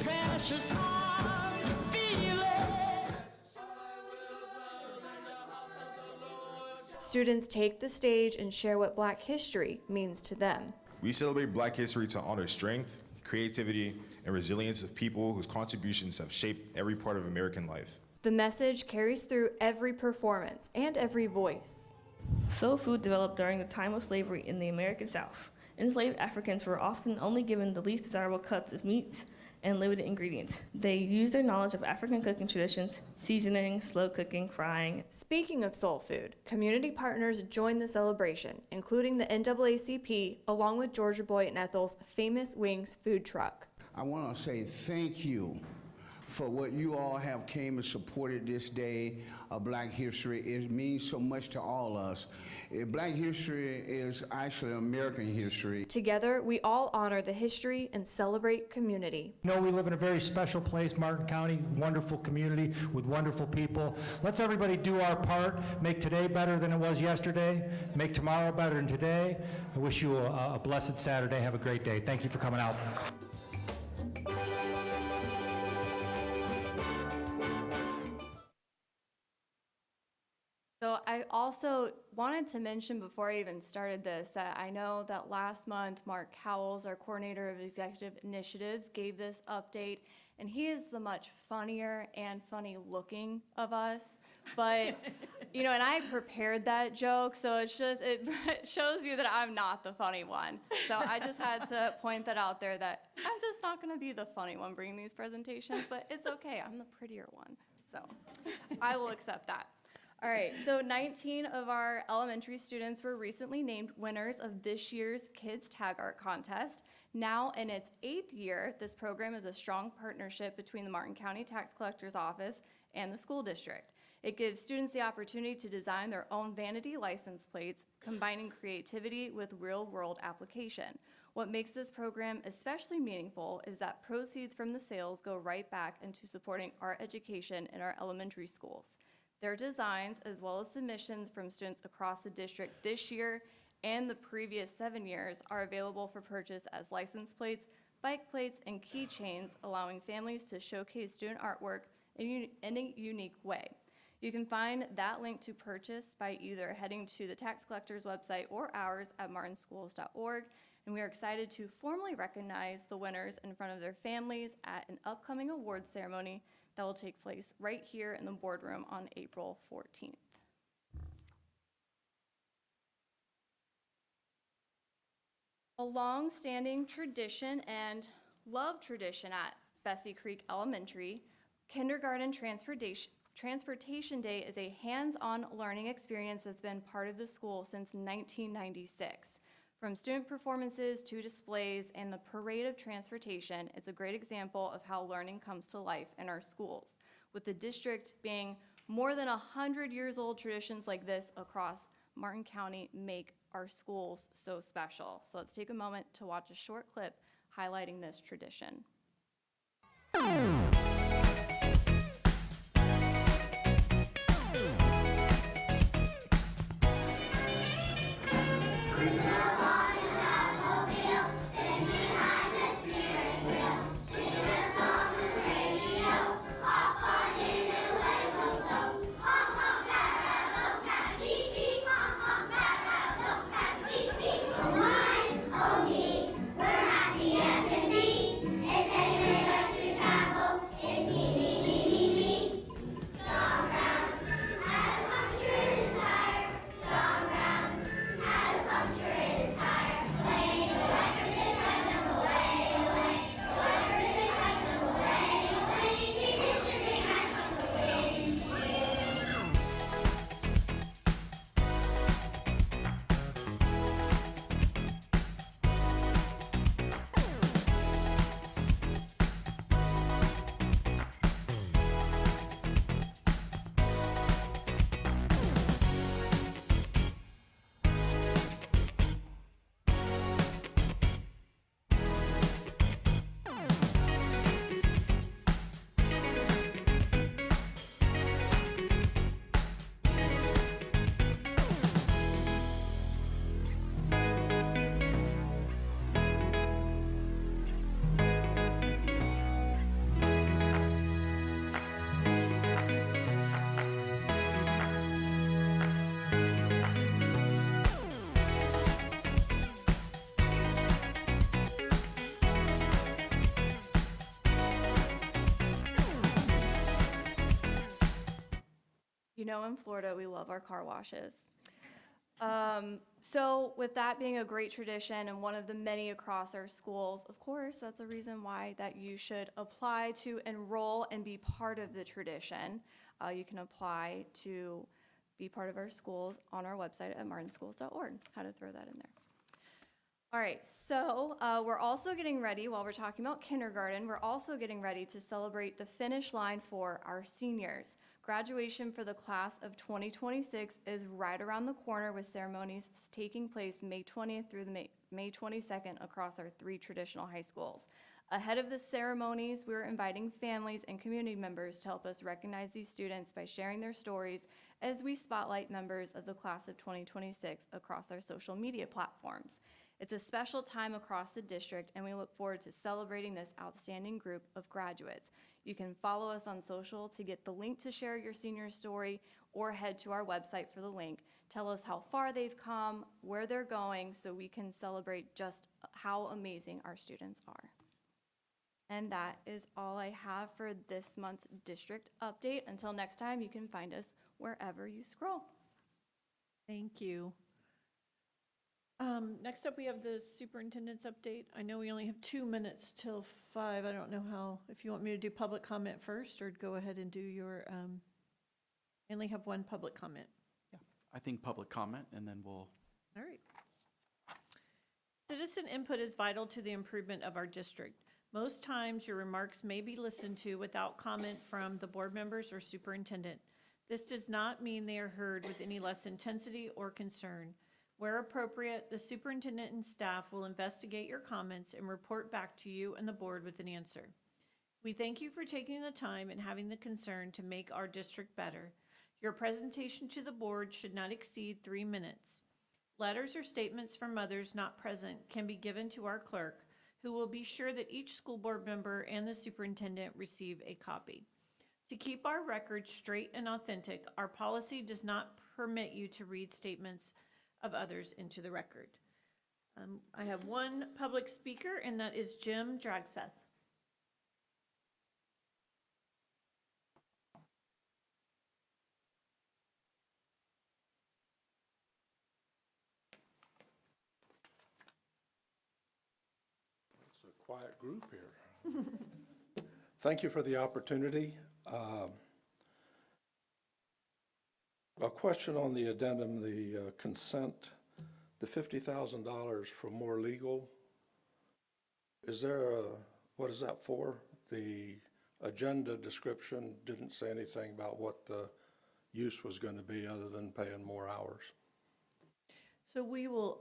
Precious heart, feel it. Students take the stage and share what Black history means to them. We celebrate Black history to honor strength, creativity, and resilience of people whose contributions have shaped every part of American life. The message carries through every performance and every voice. Soul food developed during the time of slavery in the American South. Enslaved Africans were often only given the least desirable cuts of meats and limited ingredients. They used their knowledge of African cooking traditions, seasoning, slow cooking, frying. Speaking of soul food, community partners joined the celebration, including the NAACP, along with Georgia Boy and Ethel's Famous Wings food truck. I want to say thank you for what you all have came and supported this day of Black history. It means so much to all of us. Black history is actually American history. Together, we all honor the history and celebrate community. You know, we live in a very special place, Martin County, wonderful community with wonderful people. Let's everybody do our part, make today better than it was yesterday, make tomorrow better than today. I wish you a blessed Saturday. Have a great day. Thank you for coming out. So I also wanted to mention before I even started this that I know that last month Mark Cowles, our coordinator of executive initiatives, gave this update, and he is the much funnier and funny looking of us. But, you know, and I prepared that joke, so it shows you that I'm not the funny one. So I just had to point that out there, that I'm just not going to be the funny one bringing these presentations, but it's okay. I'm the prettier one. So I will accept that. All right, so 19 of our elementary students were recently named winners of this year's Kids Tag Art Contest. Now in its 8th year, this program is a strong partnership between the Martin County Tax Collector's Office and the school district. It gives students the opportunity to design their own vanity license plates, combining creativity with real-world application. What makes this program especially meaningful is that proceeds from the sales go right back into supporting art education in our elementary schools. Their designs, as well as submissions from students across the district this year and the previous 7 years, are available for purchase as license plates, bike plates, and keychains, allowing families to showcase student artwork in a unique way. You can find that link to purchase by either heading to the tax collector's website or ours at martinschools.org. And we are excited to formally recognize the winners in front of their families at an upcoming awards ceremony that will take place right here in the boardroom on April 14th. A long-standing tradition and love tradition at Bessie Creek Elementary, Kindergarten Transportation Day is a hands-on learning experience that's been part of the school since 1996. From student performances to displays and the parade of transportation, it's a great example of how learning comes to life in our schools. With the district being more than 100 years old, traditions like this across Martin County make our schools so special. So let's take a moment to watch a short clip highlighting this tradition. You know, in Florida, we love our car washes. So with that being a great tradition and one of the many across our schools, of course, that's a reason why that you should apply to enroll and be part of the tradition. You can apply to be part of our schools on our website at martinschools.org. How to throw that in there. All right, so we're also getting ready, while we're talking about kindergarten, we're also getting ready to celebrate the finish line for our seniors. Graduation for the class of 2026 is right around the corner, with ceremonies taking place May 20th through the May 22nd across our 3 traditional high schools. Ahead of the ceremonies, we're inviting families and community members to help us recognize these students by sharing their stories as we spotlight members of the class of 2026 across our social media platforms. It's a special time across the district, and we look forward to celebrating this outstanding group of graduates. You can follow us on social to get the link to share your senior story, or head to our website for the link. Tell us how far they've come, where they're going, so we can celebrate just how amazing our students are. And that is all I have for this month's district update. Until next time, you can find us wherever you scroll. Thank you. Next up, we have the superintendent's update. I know we only have 2 minutes till 5. I don't know if you want me to do public comment first or go ahead and do your, I only have 1 public comment. I think public comment, and then we'll. All right. Citizen input is vital to the improvement of our district. Most times, your remarks may be listened to without comment from the board members or superintendent. This does not mean they are heard with any less intensity or concern. Where appropriate, the superintendent and staff will investigate your comments and report back to you and the board with an answer. We thank you for taking the time and having the concern to make our district better. Your presentation to the board should not exceed 3 minutes. Letters or statements from others not present can be given to our clerk, who will be sure that each school board member and the superintendent receive a copy. To keep our records straight and authentic, our policy does not permit you to read statements of others into the record. I have 1 public speaker, and that is Jim Dragseth. It's a quiet group here. Thank you for the opportunity. A question on the addendum, the consent, the $50,000 for more legal. Is there what is that for? The agenda description didn't say anything about what the use was going to be other than paying more hours. So we will,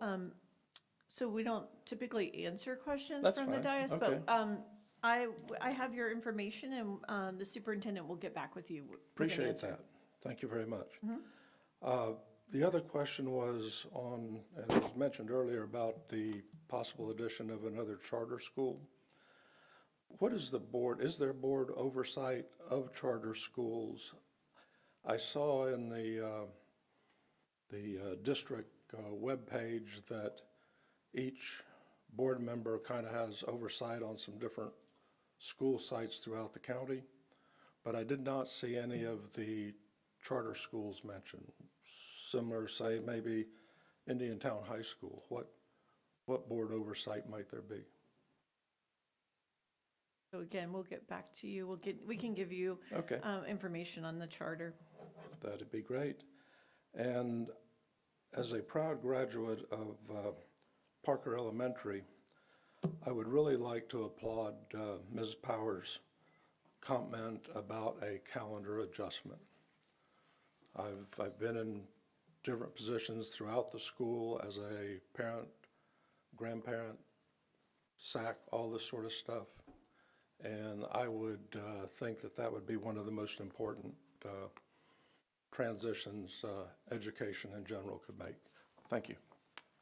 so we don't typically answer questions That's from the fine. dais, Okay. but I have your information, and the superintendent will get back with you. with an Appreciate answer. that. Thank you very much. Mhm. The other question was on, and it was mentioned earlier about the possible addition of another charter school. What is the board, is there board oversight of charter schools? I saw in the district webpage that each board member kind of has oversight on some different school sites throughout the county, but I did not see any of the charter schools mentioned. Similar, say, maybe Indiantown High School. What board oversight might there be? So again, we'll get back to you. We can give you Okay. information on the charter. That'd be great. And as a proud graduate of Parker Elementary, I would really like to applaud Ms. Powers' comment about a calendar adjustment. I've been in different positions throughout the school as a parent, grandparent, SAC, all this sort of stuff. And I would think that that would be one of the most important transitions education in general could make. Thank you.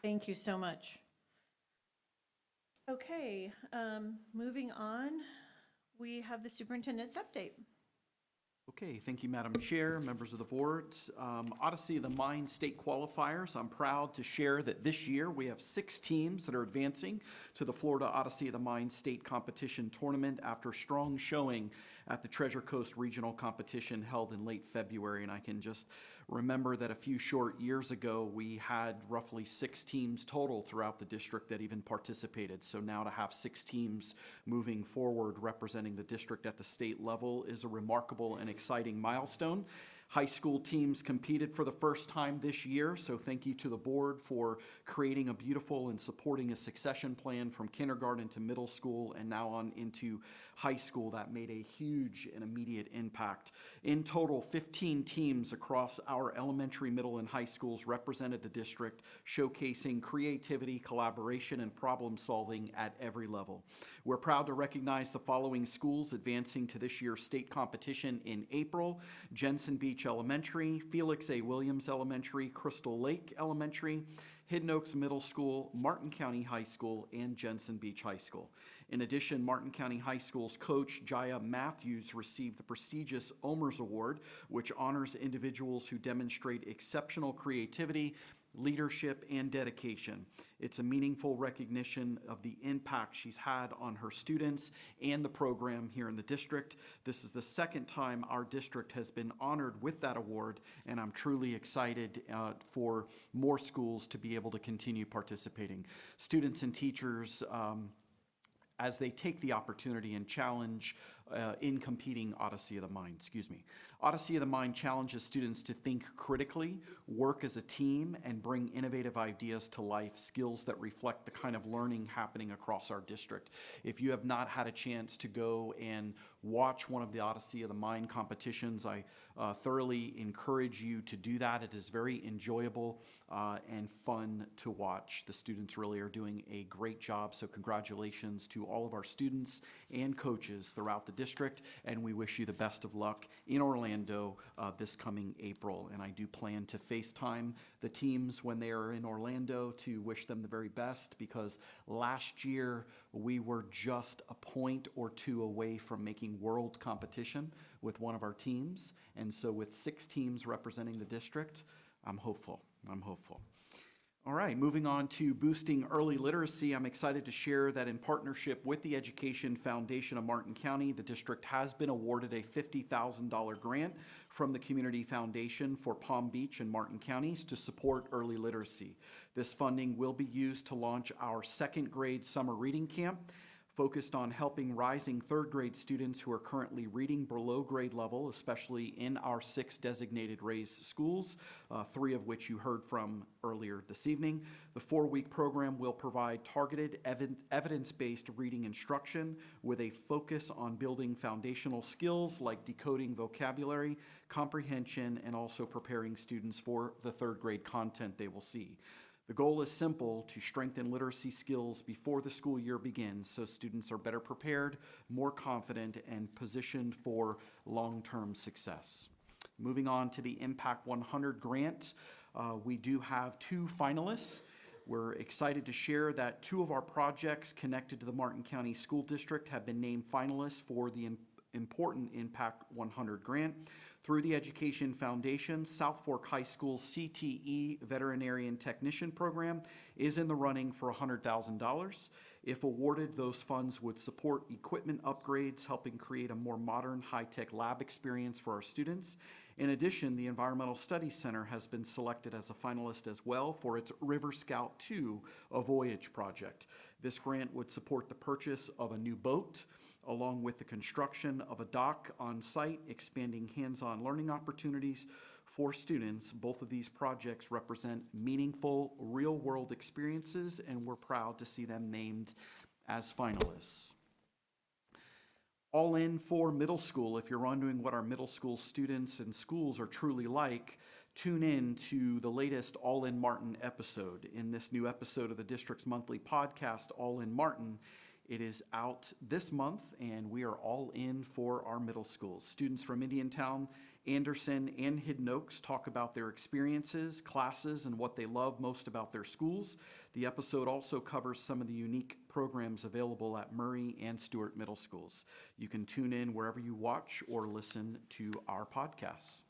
Thank you so much. Okay, moving on, we have the superintendent's update. Okay, thank you, Madam Chair, members of the board. Odyssey of the Mind state qualifiers. I'm proud to share that this year we have 6 teams that are advancing to the Florida Odyssey of the Mind state competition tournament after strong showing at the Treasure Coast Regional Competition held in late February. And I can just remember that a few short years ago, we had roughly 6 teams total throughout the district that even participated. So now to have 6 teams moving forward representing the district at the state level is a remarkable and exciting milestone. High school teams competed for the first time this year, so thank you to the board for creating a beautiful and supporting a succession plan from kindergarten to middle school and now on into high school that made a huge and immediate impact. In total, 15 teams across our elementary, middle, and high schools represented the district, showcasing creativity, collaboration, and problem solving at every level. We're proud to recognize the following schools advancing to this year's state competition in April: Jensen Beach Elementary, Felix A. Williams Elementary, Crystal Lake Elementary, Hidden Oaks Middle School, Martin County High School, and Jensen Beach High School. In addition, Martin County High School's coach, Jaya Matthews, received the prestigious OMERS Award, which honors individuals who demonstrate exceptional creativity, leadership, and dedication. It's a meaningful recognition of the impact she's had on her students and the program here in the district. This is the second time our district has been honored with that award, and I'm truly excited for more schools to be able to continue participating. Students and teachers, as they take the opportunity and challenge in competing Odyssey of the Mind, Odyssey of the Mind challenges students to think critically, work as a team, and bring innovative ideas to life, skills that reflect the kind of learning happening across our district. If you have not had a chance to go and watch one of the Odyssey of the Mind competitions, I thoroughly encourage you to do that. It is very enjoyable and fun to watch. The students really are doing a great job, so congratulations to all of our students and coaches throughout the district, and we wish you the best of luck in Orlando this coming April. And I do plan to FaceTime the teams when they are in Orlando to wish them the very best, because last year we were just a point or 2 away from making world competition with one of our teams. And so with 6 teams representing the district, I'm hopeful. All right, moving on to boosting early literacy, I'm excited to share that in partnership with the Education Foundation of Martin County, the district has been awarded a $50,000 grant from the Community Foundation for Palm Beach and Martin counties to support early literacy. This funding will be used to launch our 2nd grade summer reading camp. focused on helping rising third grade students who are currently reading below grade level, especially in our 6 designated raised schools, 3 of which you heard from earlier this evening. The 4-week program will provide targeted evidence-based reading instruction with a focus on building foundational skills like decoding vocabulary, comprehension, and also preparing students for the third grade content they will see. The goal is simple: to strengthen literacy skills before the school year begins so students are better prepared, more confident, and positioned for long-term success. Moving on to the Impact 100 grant, we do have 2 finalists. We're excited to share that 2 of our projects connected to the Martin County School District have been named finalists for the important Impact 100 grant. Through the Education Foundation, South Fork High School's CTE Veterinarian Technician Program is in the running for $100,000. If awarded, those funds would support equipment upgrades, helping create a more modern, high-tech lab experience for our students. In addition, the Environmental Studies Center has been selected as a finalist as well for its River Scout 2, a voyage project. This grant would support the purchase of a new boat, along with the construction of a dock on site, expanding hands-on learning opportunities for students. Both of these projects represent meaningful, real-world experiences, and we're proud to see them named as finalists. All in for middle school. If you're wondering what our middle school students and schools are truly like, tune in to the latest All in Martin episode. In this new episode of the district's monthly podcast, All in Martin, it is out this month, and we are all in for our middle schools. Students from Indiantown, Anderson, and Hidden Oaks talk about their experiences, classes, and what they love most about their schools. The episode also covers some of the unique programs available at Murray and Stewart Middle Schools. You can tune in wherever you watch or listen to our podcasts.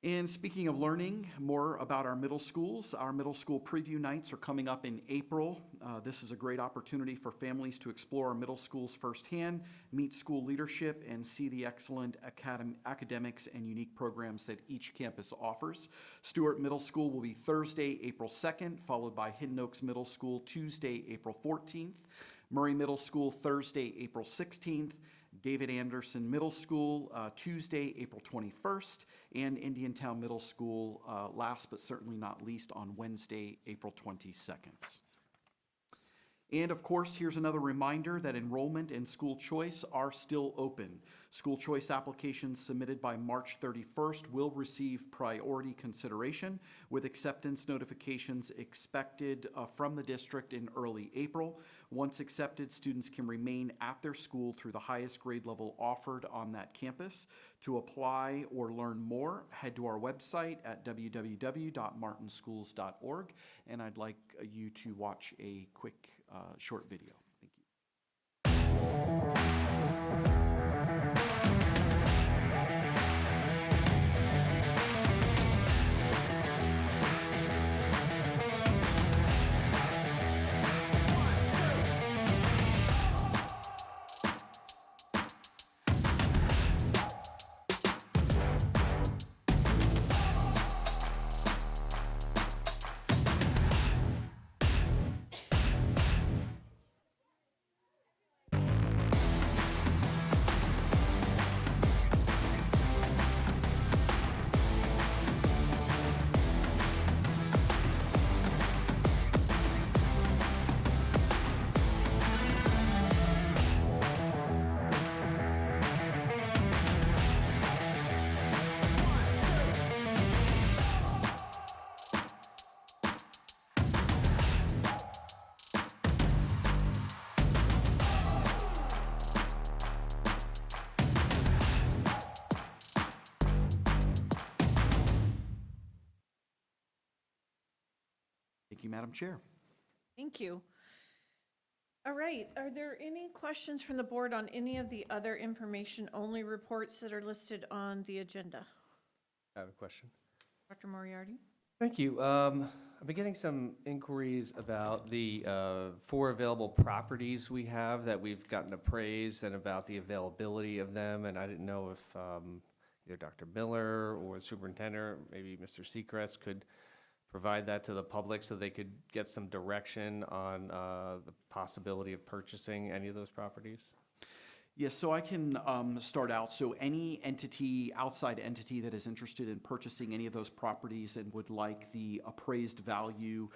And speaking of learning more about our middle schools, our middle school preview nights are coming up in April. This is a great opportunity for families to explore our middle schools firsthand, meet school leadership, and see the excellent academics and unique programs that each campus offers. Stewart Middle School will be Thursday, April 2nd, followed by Hidden Oaks Middle School Tuesday, April 14th. Murray Middle School Thursday, April 16th. David Anderson Middle School, Tuesday, April 21st, and Indiantown Middle School, last but certainly not least, on Wednesday, April 22nd. And of course, here's another reminder that enrollment and school choice are still open. School choice applications submitted by March 31st will receive priority consideration, with acceptance notifications expected from the district in early April. Once accepted, students can remain at their school through the highest grade level offered on that campus. To apply or learn more, head to our website at www.martinschools.org, and I'd like you to watch a quick short video. Thank you. Thank you, Madam Chair. Thank you. All right, are there any questions from the board on any of the other information-only reports that are listed on the agenda? I have a question. Dr. Moriarty? Thank you. I've been getting some inquiries about the 4 available properties we have that we've gotten appraised and about the availability of them, and I didn't know if either Dr. Miller or the superintendent, maybe Mr. Seacrest could provide that to the public so they could get some direction on the possibility of purchasing any of those properties? Yes, so I can start out. So any entity, outside entity that is interested in purchasing any of those properties and would like the appraised value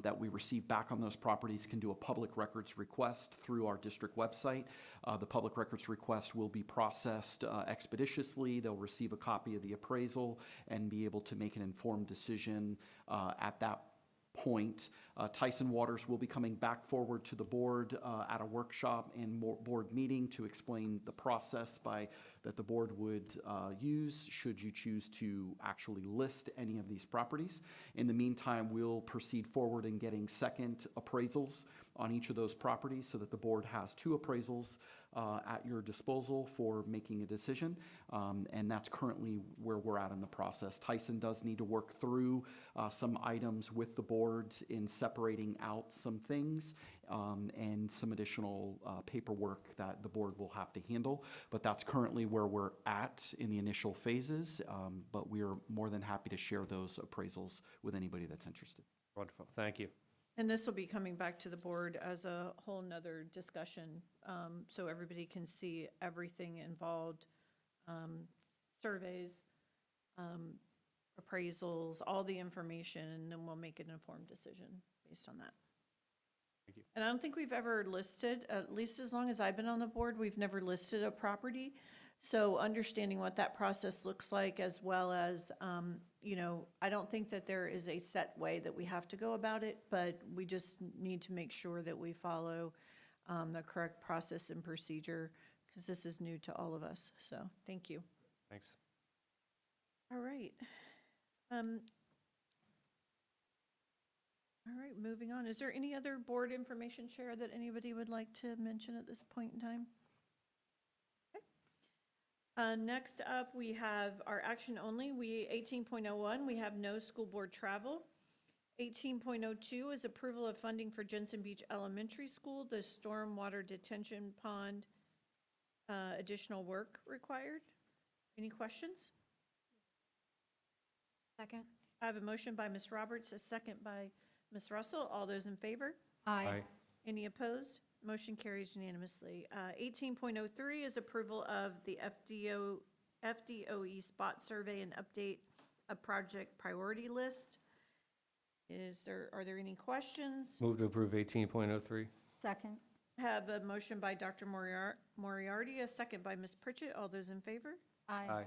that we receive back on those properties can do a public records request through our district website. The public records request will be processed expeditiously. They'll receive a copy of the appraisal and be able to make an informed decision at that point. Tyson Waters will be coming back forward to the board at a workshop and board meeting to explain the process that the board would use should you choose to actually list any of these properties. In the meantime, we'll proceed forward in getting second appraisals on each of those properties so that the board has 2 appraisals at your disposal for making a decision. And that's currently where we're at in the process. Tyson does need to work through some items with the board in separating out some things and some additional paperwork that the board will have to handle. But that's currently where we're at in the initial phases. But we are more than happy to share those appraisals with anybody that's interested. Wonderful, thank you. And this will be coming back to the board as a whole nother discussion, so everybody can see everything involved, surveys, appraisals, all the information, and then we'll make an informed decision based on that. Thank you. And I don't think we've ever listed, at least as long as I've been on the board, we've never listed a property. So understanding what that process looks like, as well as, you know, I don't think that there is a set way that we have to go about it, but we just need to make sure that we follow the correct process and procedure, because this is new to all of us. So thank you. Thanks. All right. All right, moving on. Is there any other board information share that anybody would like to mention at this point in time? Next up, we have our action only. 18.01, we have no school board travel. 18.02 is approval of funding for Jensen Beach Elementary School, the stormwater detention pond, additional work required. Any questions? Second. I have a motion by Ms. Roberts, a second by Ms. Russell. All those in favor? Aye. Any opposed? Motion carries unanimously. 18.03 is approval of the FDOE spot survey and update a project priority list. Are there any questions? Move to approve 18.03. Second. Have a motion by Dr. Moriarty, a second by Ms. Pritchett. All those in favor? Aye.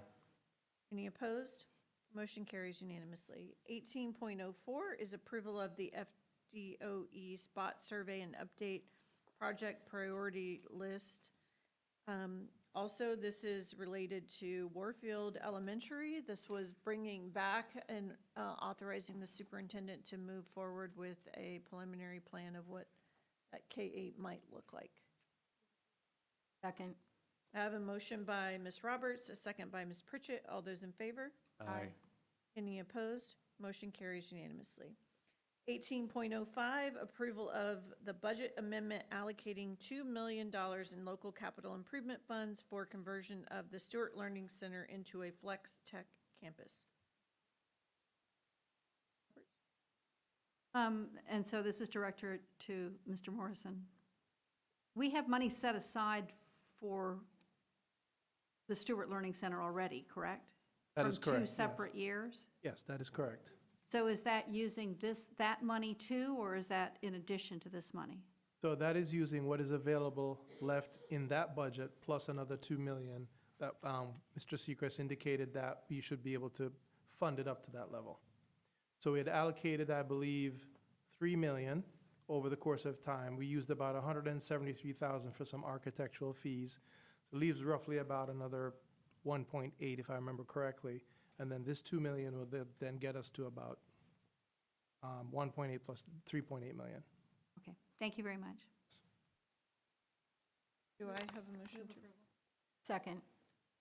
Any opposed? Motion carries unanimously. 18.04 is approval of the FDOE spot survey and update project priority list. Also, this is related to Warfield Elementary. This was bringing back and authorizing the superintendent to move forward with a preliminary plan of what that K-8 might look like. Second. I have a motion by Ms. Roberts, a second by Ms. Pritchett. All those in favor? Aye. Any opposed? Motion carries unanimously. 18.05, approval of the budget amendment allocating $2 million in local capital improvement funds for conversion of the Stewart Learning Center into a Flex Tech campus. And so this is directed to Mr. Morrison. We have money set aside for the Stewart Learning Center already, correct? That is correct, From yes. 2 separate years? Yes, that is correct. So is that using that money too, or is that in addition to this money? So that is using what is available left in that budget, plus another 2 million that Mr. Seacrest indicated that we should be able to fund it up to that level. So we had allocated, I believe, 3 million over the course of time. We used about 173,000 for some architectural fees. So it leaves roughly about another 1.8, if I remember correctly. And then this 2 million will then get us to about 1.8 plus 3.8 million. Okay, thank you very much. Do I have a motion to? Second.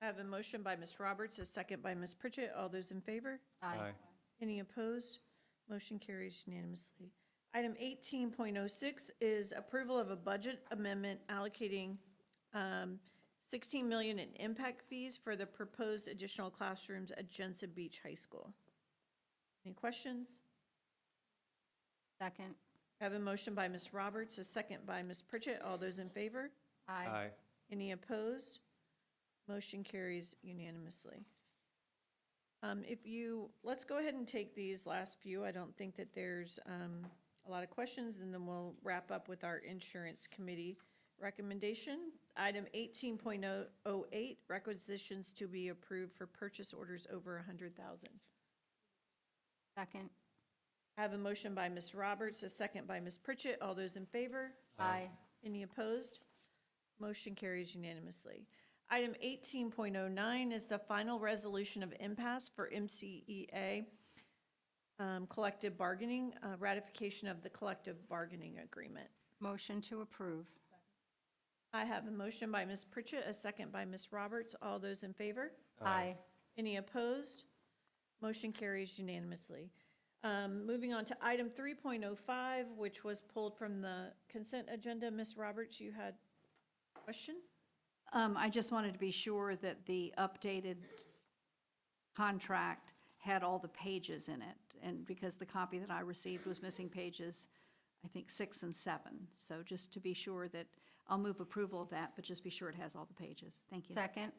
I have a motion by Ms. Roberts, a second by Ms. Pritchett. All those in favor? Aye. Any opposed? Motion carries unanimously. Item 18.06 is approval of a budget amendment allocating $16 million in impact fees for the proposed additional classrooms at Jensen Beach High School. Any questions? Second. I have a motion by Ms. Roberts, a second by Ms. Pritchett. All those in favor? Aye. Any opposed? Motion carries unanimously. Let's go ahead and take these last few. I don't think that there's a lot of questions, and then we'll wrap up with our insurance committee recommendation. Item 18.08, requisitions to be approved for purchase orders over 100,000. Second. I have a motion by Ms. Roberts, a second by Ms. Pritchett. All those in favor? Aye. Any opposed? Motion carries unanimously. Item 18.09 is the final resolution of impasse for MCEA collective bargaining, ratification of the collective bargaining agreement. Motion to approve. I have a motion by Ms. Pritchett, a second by Ms. Roberts. All those in favor? Aye. Any opposed? Motion carries unanimously. Moving on to item 3.05, which was pulled from the consent agenda. Ms. Roberts, you had a question? I just wanted to be sure that the updated contract had all the pages in it, and because the copy that I received was missing pages, I think 6 and 7. So just to be sure that, I'll move approval of that, but just be sure it has all the pages. Thank you. Second.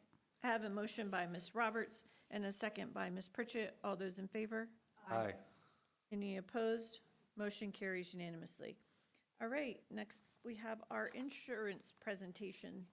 I have a motion by Ms. Roberts and a second by Ms. Pritchett. All those in favor? Aye. Any opposed? Motion carries unanimously. All right, next we have our insurance presentation.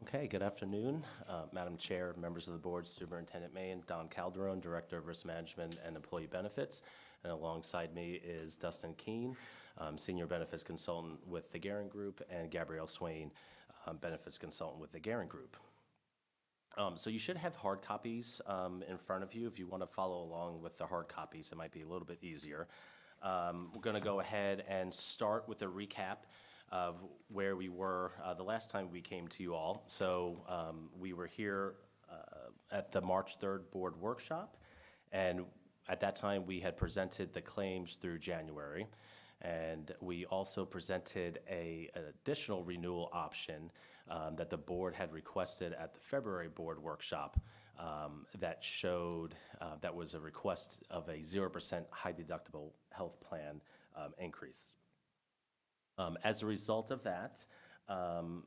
Okay, good afternoon, Madam Chair, members of the board, Superintendent Maine, Don Calderon, Director of Risk Management and Employee Benefits, and alongside me is Dustin Keene, Senior Benefits Consultant with the Guerin Group, and Gabrielle Swain, Benefits Consultant with the Guerin Group. So you should have hard copies in front of you. If you want to follow along with the hard copies, it might be a little bit easier. We're going to go ahead and start with a recap of where we were the last time we came to you all. So we were here at the March 3rd board workshop, and at that time we had presented the claims through January, and we also presented an additional renewal option that the board had requested at the February board workshop that showed that was a request of a 0% high deductible health plan increase. As a result of that,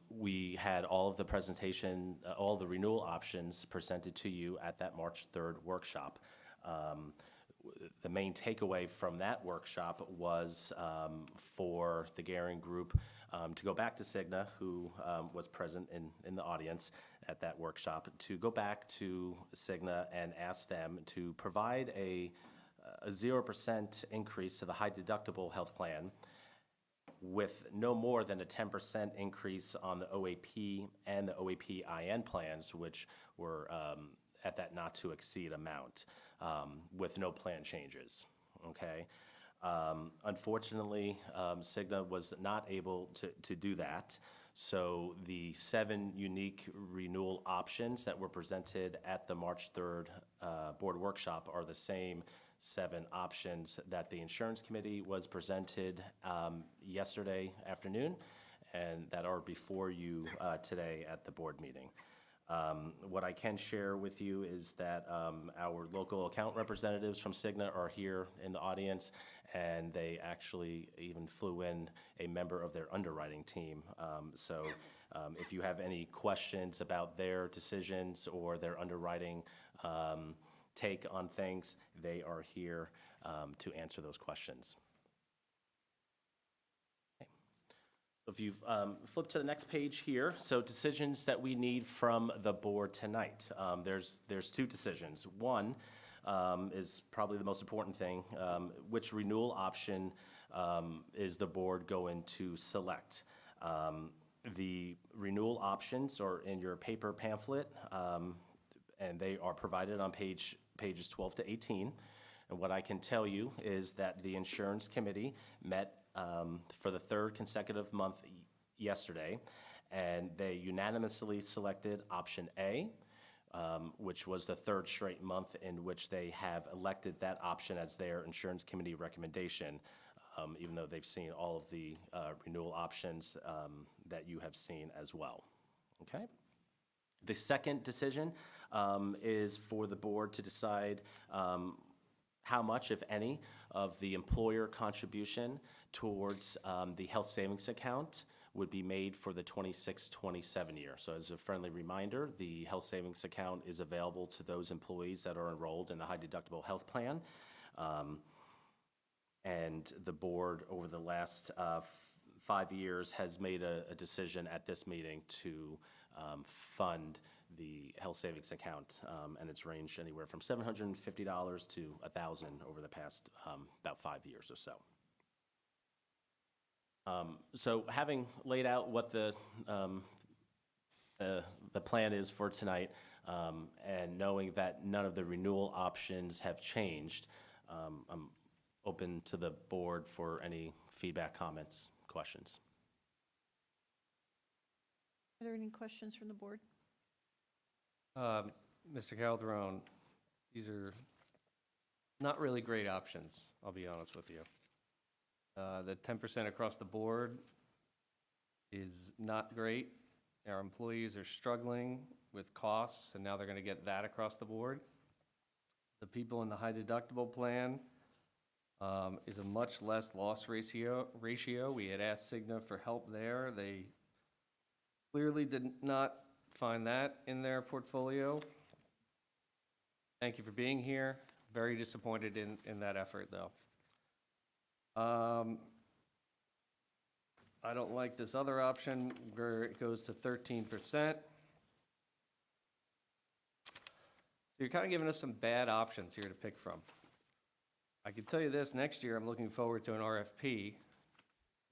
we had all of the presentation, all the renewal options presented to you at that March 3rd workshop. The main takeaway from that workshop was for the Guerin Group to go back to Cigna, who was present in the audience at that workshop, to go back to Cigna and ask them to provide a 0% increase to the high deductible health plan with no more than a 10% increase on the OAP and the OAP-IN plans, which were at that not to exceed amount, with no plan changes, okay? Unfortunately, Cigna was not able to do that. So the 7 unique renewal options that were presented at the March 3rd board workshop are the same 7 options that the insurance committee was presented yesterday afternoon and that are before you today at the board meeting. What I can share with you is that our local account representatives from Cigna are here in the audience, and they actually even flew in a member of their underwriting team. So if you have any questions about their decisions or their underwriting take on things, they are here to answer those questions. Okay. If you flip to the next page here, so decisions that we need from the board tonight. There's two decisions. One is probably the most important thing. Which renewal option is the board going to select? The renewal options are in your paper pamphlet, and they are provided on pages 12 to 18. And what I can tell you is that the insurance committee met for the third consecutive month yesterday, and they unanimously selected option A, which was the third straight month in which they have elected that option as their insurance committee recommendation, even though they've seen all of the renewal options that you have seen as well. Okay? The second decision is for the board to decide how much, if any, of the employer contribution towards the health savings account would be made for the 26-27 year. So as a friendly reminder, the health savings account is available to those employees that are enrolled in the high deductible health plan. And the board over the last 5 years has made a decision at this meeting to fund the health savings account, and it's ranged anywhere from $750 to $1,000 over the past about 5 years or so. So having laid out what the plan is for tonight, and knowing that none of the renewal options have changed, I'm open to the board for any feedback, comments, questions. Are there any questions from the board? Mr. Calderon, these are not really great options, I'll be honest with you. The 10% across the board is not great. Our employees are struggling with costs, and now they're going to get that across the board. The people in the high deductible plan is a much less loss ratio. We had asked Cigna for help there. They clearly did not find that in their portfolio. Thank you for being here. Very disappointed in that effort, though. I don't like this other option where it goes to 13%. So you're kind of giving us some bad options here to pick from. I can tell you this, next year I'm looking forward to an RFP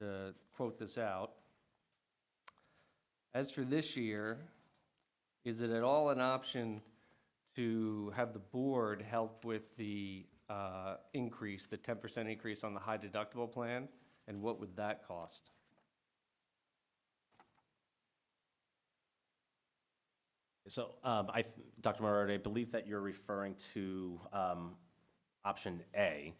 to quote this out. As for this year, is it at all an option to have the board help with the increase, the 10% increase on the high deductible plan, and what would that cost? So, Dr. Moriarty, I believe that you're referring to option A,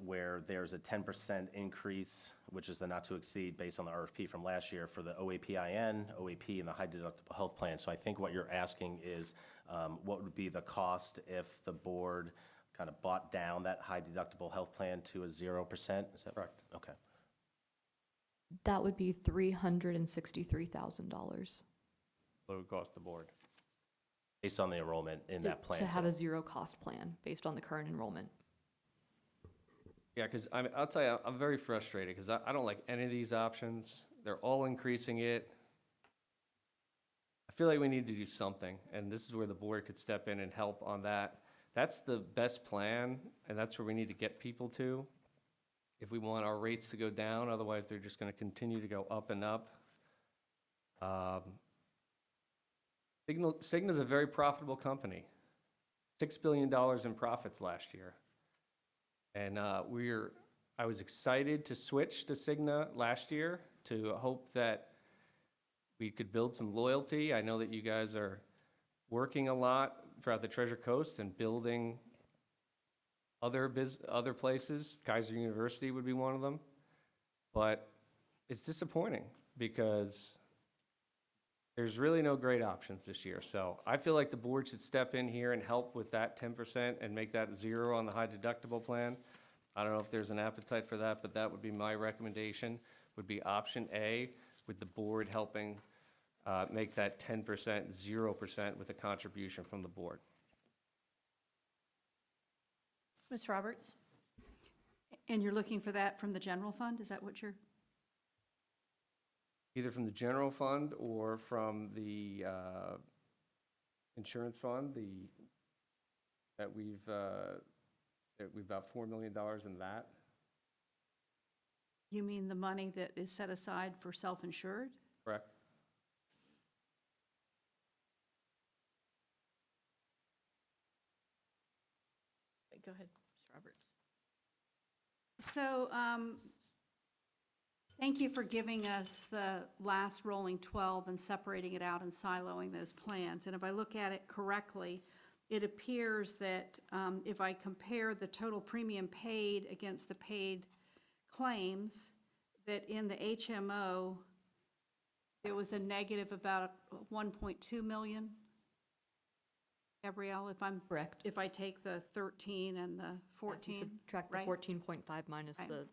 where there's a 10% increase, which is the not to exceed based on the RFP from last year for the OAPIN, OAP, and the high deductible health plan. So I think what you're asking is what would be the cost if the board kind of bought down that high deductible health plan to a 0%? Is that correct? Okay. That would be $363,000. What would cost the board? Based on the enrollment in that plan. To have a zero cost plan based on the current enrollment. Yeah, because I'll tell you, I'm very frustrated because I don't like any of these options. They're all increasing it. I feel like we need to do something, and this is where the board could step in and help on that. That's the best plan, and that's where we need to get people to if we want our rates to go down. Otherwise, they're just going to continue to go up and up. Cigna's a very profitable company. $6 billion in profits last year. And I was excited to switch to Cigna last year to hope that we could build some loyalty. I know that you guys are working a lot throughout the Treasure Coast and building other places. Kaiser University would be one of them. But it's disappointing because there's really no great options this year. So I feel like the board should step in here and help with that 10% and make that 0 on the high deductible plan. I don't know if there's an appetite for that, but that would be my recommendation, would be option A, with the board helping make that 10% 0% with a contribution from the board. Ms. Roberts? And you're looking for that from the general fund? Is that what you're? either from the general fund or from the insurance fund, that we've about $4 million in that. You mean the money that is set aside for self-insured? Correct? Go ahead, Ms. Roberts. So, thank you for giving us the last rolling 12 and separating it out and siloing those plans. And if I look at it correctly, it appears that if I compare the total premium paid against the paid claims, that in the HMO, there was a negative about 1.2 million. Gabrielle, if I'm Correct. if I take the 13 and the 14, Subtract the right? 14.5 minus Right. the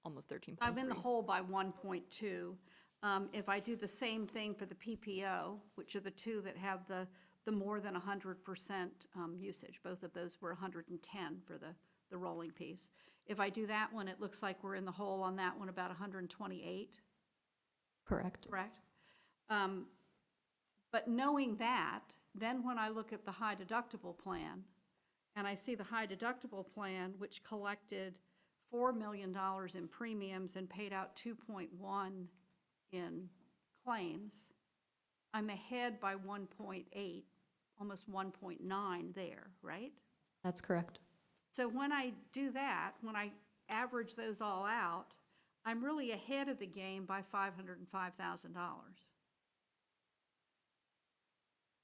almost 13.3. I'm in the hole by 1.2. If I do the same thing for the PPO, which are the two that have the more than 100% usage, both of those were 110 for the rolling piece. If I do that one, it looks like we're in the hole on that one about 128. Correct. Correct? But knowing that, then when I look at the high deductible plan, and I see the high deductible plan, which collected $4 million in premiums and paid out 2.1 in claims, I'm ahead by 1.8, almost 1.9 there, right? That's correct. So when I do that, when I average those all out, I'm really ahead of the game by $505,000.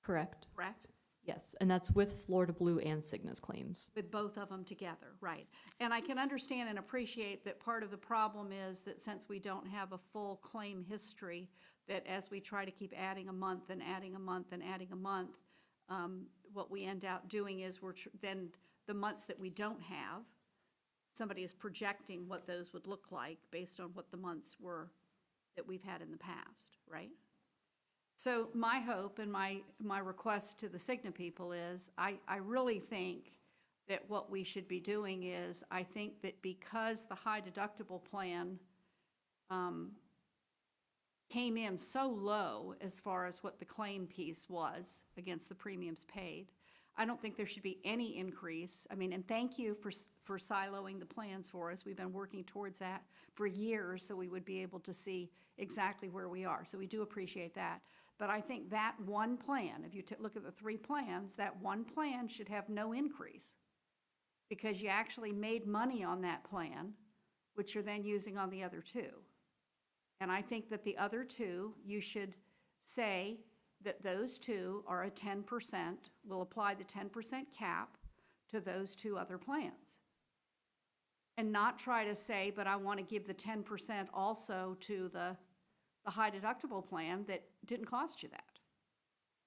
Correct. Correct? Yes, and that's with Florida Blue and Cigna's claims. With both of them together, right. And I can understand and appreciate that part of the problem is that since we don't have a full claim history, that as we try to keep adding a month and adding a month and adding a month, what we end up doing is then the months that we don't have, somebody is projecting what those would look like based on what the months were that we've had in the past, right? So my hope and my request to the Cigna people is, I really think that what we should be doing is, I think that because the high deductible plan came in so low as far as what the claim piece was against the premiums paid, I don't think there should be any increase. I mean, and thank you for siloing the plans for us. We've been working towards that for years, so we would be able to see exactly where we are. So we do appreciate that. But I think that one plan, if you look at the three plans, that one plan should have no increase because you actually made money on that plan, which you're then using on the other two. And I think that the other two, you should say that those two are a 10%, will apply the 10% cap to those two other plans. And not try to say, but I want to give the 10% also to the high deductible plan that didn't cost you that.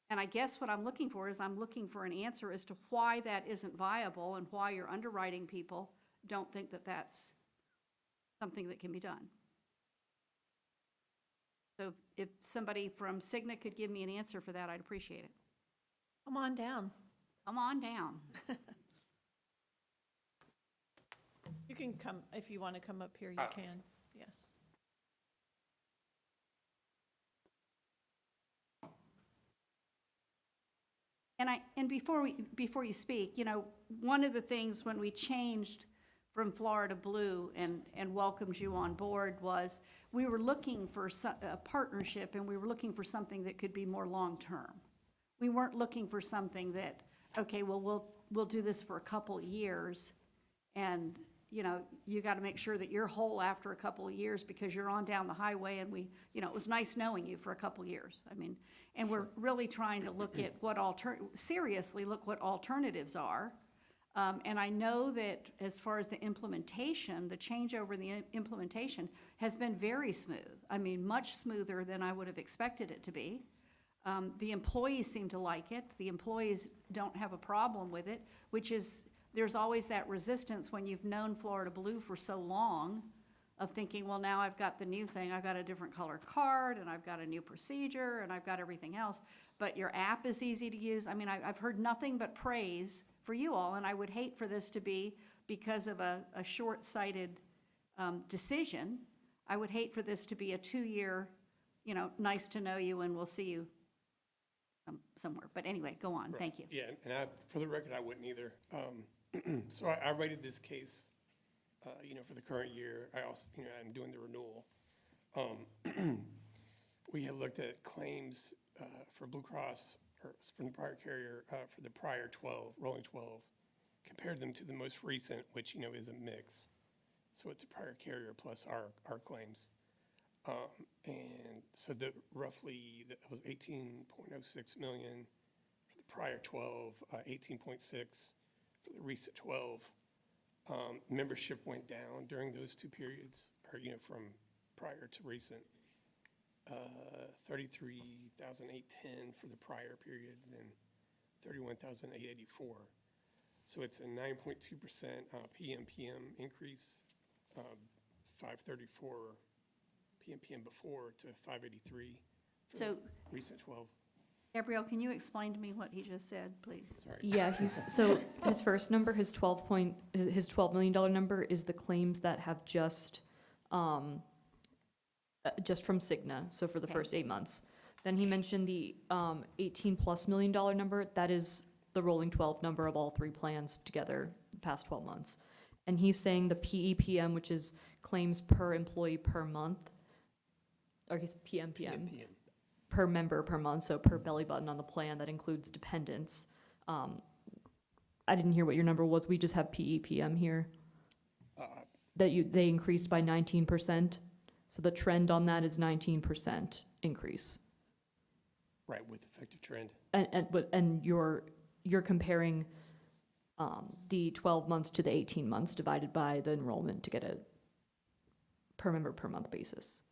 And I guess what I'm looking for is I'm looking for an answer as to why that isn't viable and why your underwriting people don't think that that's something that can be done. So if somebody from Cigna could give me an answer for that, I'd appreciate it. Come on down. Come on down. You can come, if you want to come up here, you can, yes. And before you speak, you know, one of the things when we changed from Florida Blue and welcomed you on board was we were looking for a partnership, and we were looking for something that could be more long-term. We weren't looking for something that, okay, well, we'll do this for a couple of years, and, you know, you got to make sure that you're whole after a couple of years because you're on down the highway, and you know, it was nice knowing you for a couple of years. I mean, and we're really trying to look at what seriously look what alternatives are. And I know that as far as the implementation, the changeover in the implementation has been very smooth. I mean, much smoother than I would have expected it to be. The employees seem to like it. The employees don't have a problem with it, which is, there's always that resistance when you've known Florida Blue for so long of thinking, well, now I've got the new thing. I've got a different colored card, and I've got a new procedure, and I've got everything else. But your app is easy to use. I mean, I've heard nothing but praise for you all, and I would hate for this to be because of a short-sighted decision. I would hate for this to be a 2-year, nice to know you, and we'll see you somewhere. But anyway, go on. Right. Thank you. Yeah, and for the record, I wouldn't either. So I rated this case, for the current year. I also, I'm doing the renewal. We had looked at claims for Blue Cross or from the prior carrier for the prior 12, rolling 12, compared them to the most recent, which, is a mix. So it's a prior carrier plus our claims. And so that roughly, that was 18.06 million for the prior 12, 18.6 for the recent 12. Membership went down during those two periods, or, from prior to recent. 33,810 for the prior period, and then 31,884. So it's a 9.2% PMPM increase, 534 PMPM before to 583 for So- the recent 12. Gabrielle, can you explain to me what he just said, please? Sorry. Yeah, so his first number, his $12 million number is the claims that have just from Cigna, so for the Okay. first 8 months. Then he mentioned the $18+ million number. That is the rolling 12 number of all three plans together the past 12 months. And he's saying the PEPM, which is claims per employee per month, or he's PMPM, per member per month, so per belly button on the plan, that includes dependents. I didn't hear what your number was. We just have PEPM here. They increased by 19%. So the trend on that is 19% increase. Right, with effective trend. And you're comparing the 12 months to the 18 months divided by the enrollment to get a per member per month basis.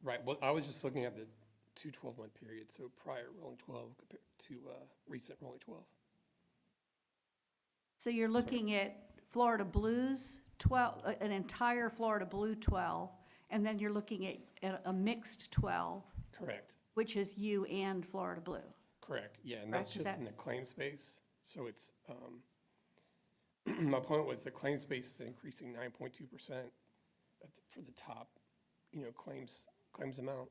Right, well, I was just looking at the two 12-month periods, so prior rolling 12 compared to recent rolling 12. So you're looking at Florida Blues 12, an entire Florida Blue 12, and then you're looking at a mixed 12, Correct. which is you and Florida Blue. Correct, yeah, and Correct, that's is just that- in the claim space. So it's, my point was the claim space is increasing 9.2% for the top, claims amount.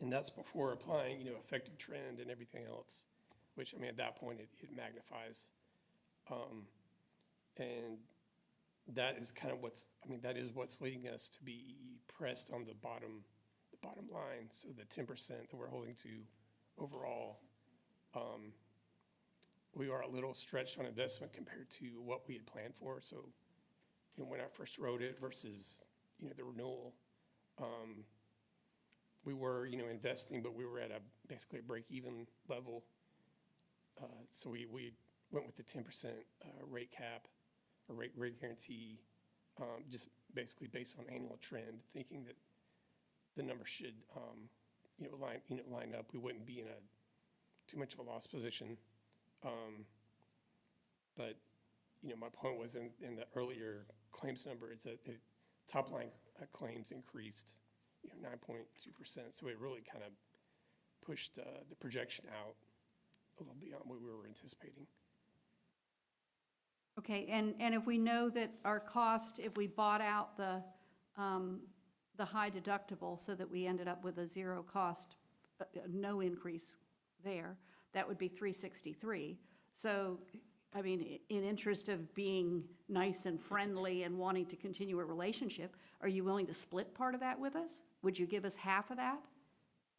And that's before applying, effective trend and everything else, which, at that point, it magnifies. And that is kind of that is what's leading us to be pressed on the bottom line. So the 10% that we're holding to overall, we are a little stretched on investment compared to what we had planned for. So, when I first wrote it versus, the renewal, we were, investing, but we were at basically a break-even level. So we went with the 10% rate cap, or rate guarantee, just basically based on annual trend, thinking that the number should, line up. We wouldn't be in too much of a loss position. But, my point was in the earlier claims number, it's top line claims increased, 9.2%. So it really kind of pushed the projection out a little beyond what we were anticipating. Okay, and if we know that our cost, if we bought out the high deductible so that we ended up with a zero cost, no increase there, that would be $363. So, in interest of being nice and friendly and wanting to continue a relationship, are you willing to split part of that with us? Would you give us half of that?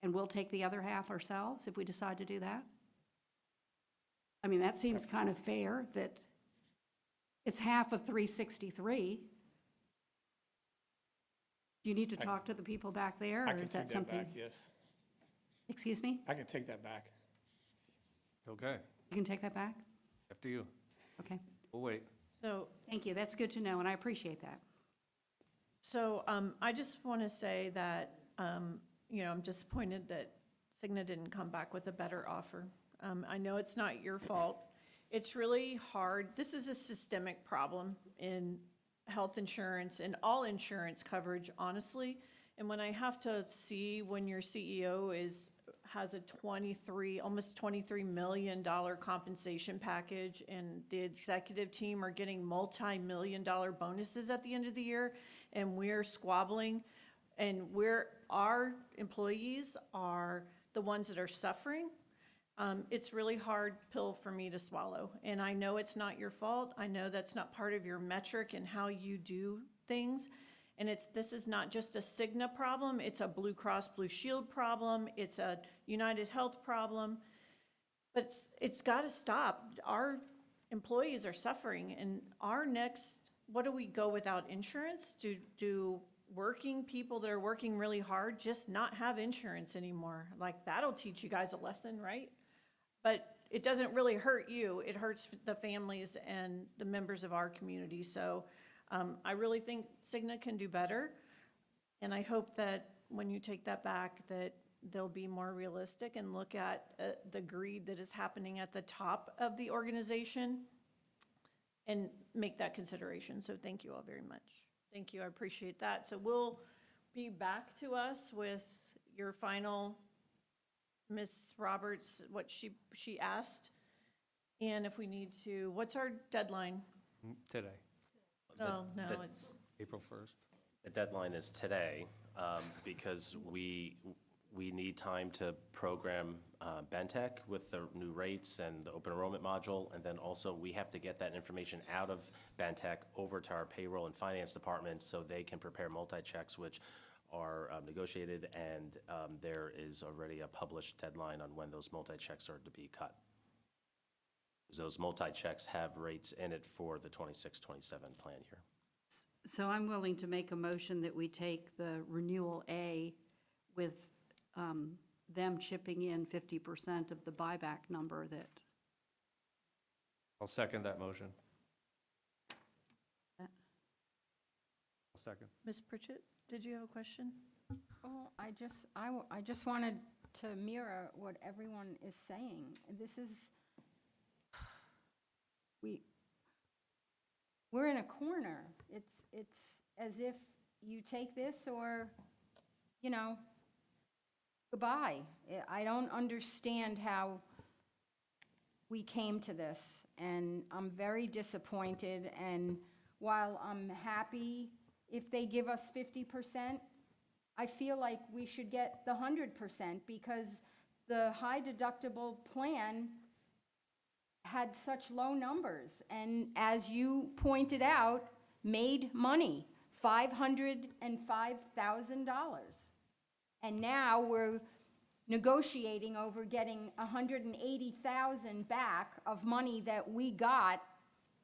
And we'll take the other half ourselves if we decide to do that? That seems kind of fair, that it's half of 363. Do you need to talk to the people back there, I or can is that take that something? back, yes. Excuse me? I can take that back. Okay, You can take that back? after you. Okay. We'll wait. So, Thank you. That's good to know, and I appreciate that. So I just want to say that, I'm disappointed that Cigna didn't come back with a better offer. I know it's not your fault. It's really hard. This is a systemic problem in health insurance and all insurance coverage, honestly. And when I have to see when your CEO has a almost $23 million compensation package, and the executive team are getting multi-million-dollar bonuses at the end of the year, and we're squabbling, and our employees are the ones that are suffering, it's really hard pill for me to swallow. And I know it's not your fault. I know that's not part of your metric and how you do things. And this is not just a Cigna problem, it's a Blue Cross Blue Shield problem, it's a United Health problem. But it's got to stop. Our employees are suffering, and our next, what do we go without insurance? Do working people that are working really hard just not have insurance anymore? Like, that'll teach you guys a lesson, right? But it doesn't really hurt you. It hurts the families and the members of our community. So I really think Cigna can do better. And I hope that when you take that back, that they'll be more realistic and look at the greed that is happening at the top of the organization and make that consideration. So thank you all very much. Thank you, I appreciate that. So we'll be back to us with your final, Ms. Roberts, what she asked. And if we need to, what's our deadline? Today, Oh, no, it's, April 1st. The deadline is today, because we need time to program Bentec with the new rates and the open enrollment module, and then also we have to get that information out of Bentec over to our payroll and finance department so they can prepare multi-checks, which are negotiated, and there is already a published deadline on when those multi-checks are to be cut. Those multi-checks have rates in it for the 26-27 plan year. So I'm willing to make a motion that we take the renewal A with them chipping in 50% of the buyback number that. I'll second that motion. I'll second. Ms. Pritchett, did you have a question? Oh, I just wanted to mirror what everyone is saying. This is, we're in a corner. It's as if you take this or, you know, goodbye. I don't understand how we came to this, and I'm very disappointed. And while I'm happy if they give us 50%, I feel like we should get the 100% because the high deductible plan had such low numbers, and as you pointed out, made money, $505,000. And now we're negotiating over getting $180,000 back of money that we got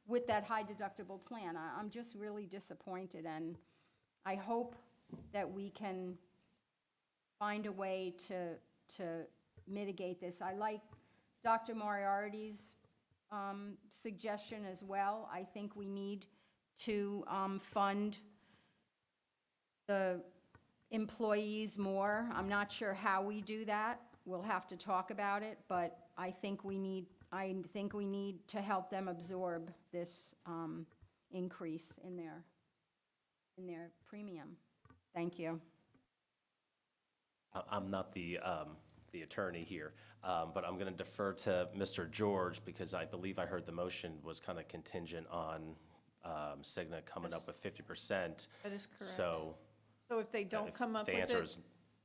with that high deductible plan. I'm just really disappointed, and I hope that we can find a way to mitigate this. I like Dr. Moriarty's suggestion as well. I think we need to fund the employees more. I'm not sure how we do that. We'll have to talk about it, but I think we need to help them absorb this increase in their premium. Thank you. I'm not the attorney here, but I'm going to defer to Mr. George because I believe I heard the motion was kind of contingent on Cigna coming up with 50%. That is correct. So if they don't if come up the with answer it, is-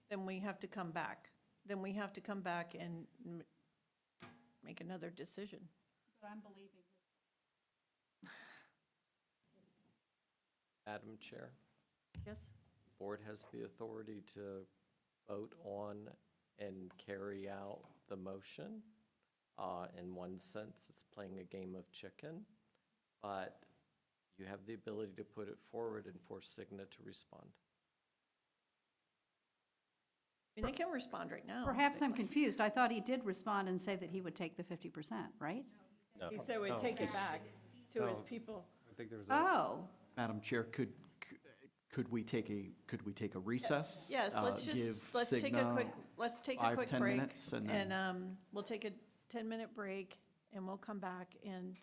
then we have to come back. Then we have to come back and make another decision. But I'm believing this. Madam Chair, Yes? board has the authority to vote on and carry out the motion. In one sense, it's playing a game of chicken, but you have the ability to put it forward and force Cigna to respond. I mean, they can respond right now. Perhaps I'm confused. I thought he did respond and say that he would take the 50%, right? No. He said we'd take it back to his people. I think there was Oh, Madam Chair, could we take a recess? Yes, let's take a Give quick, Cigna 5-10 break. minutes and then- And we'll take a 10-minute break and we'll come back and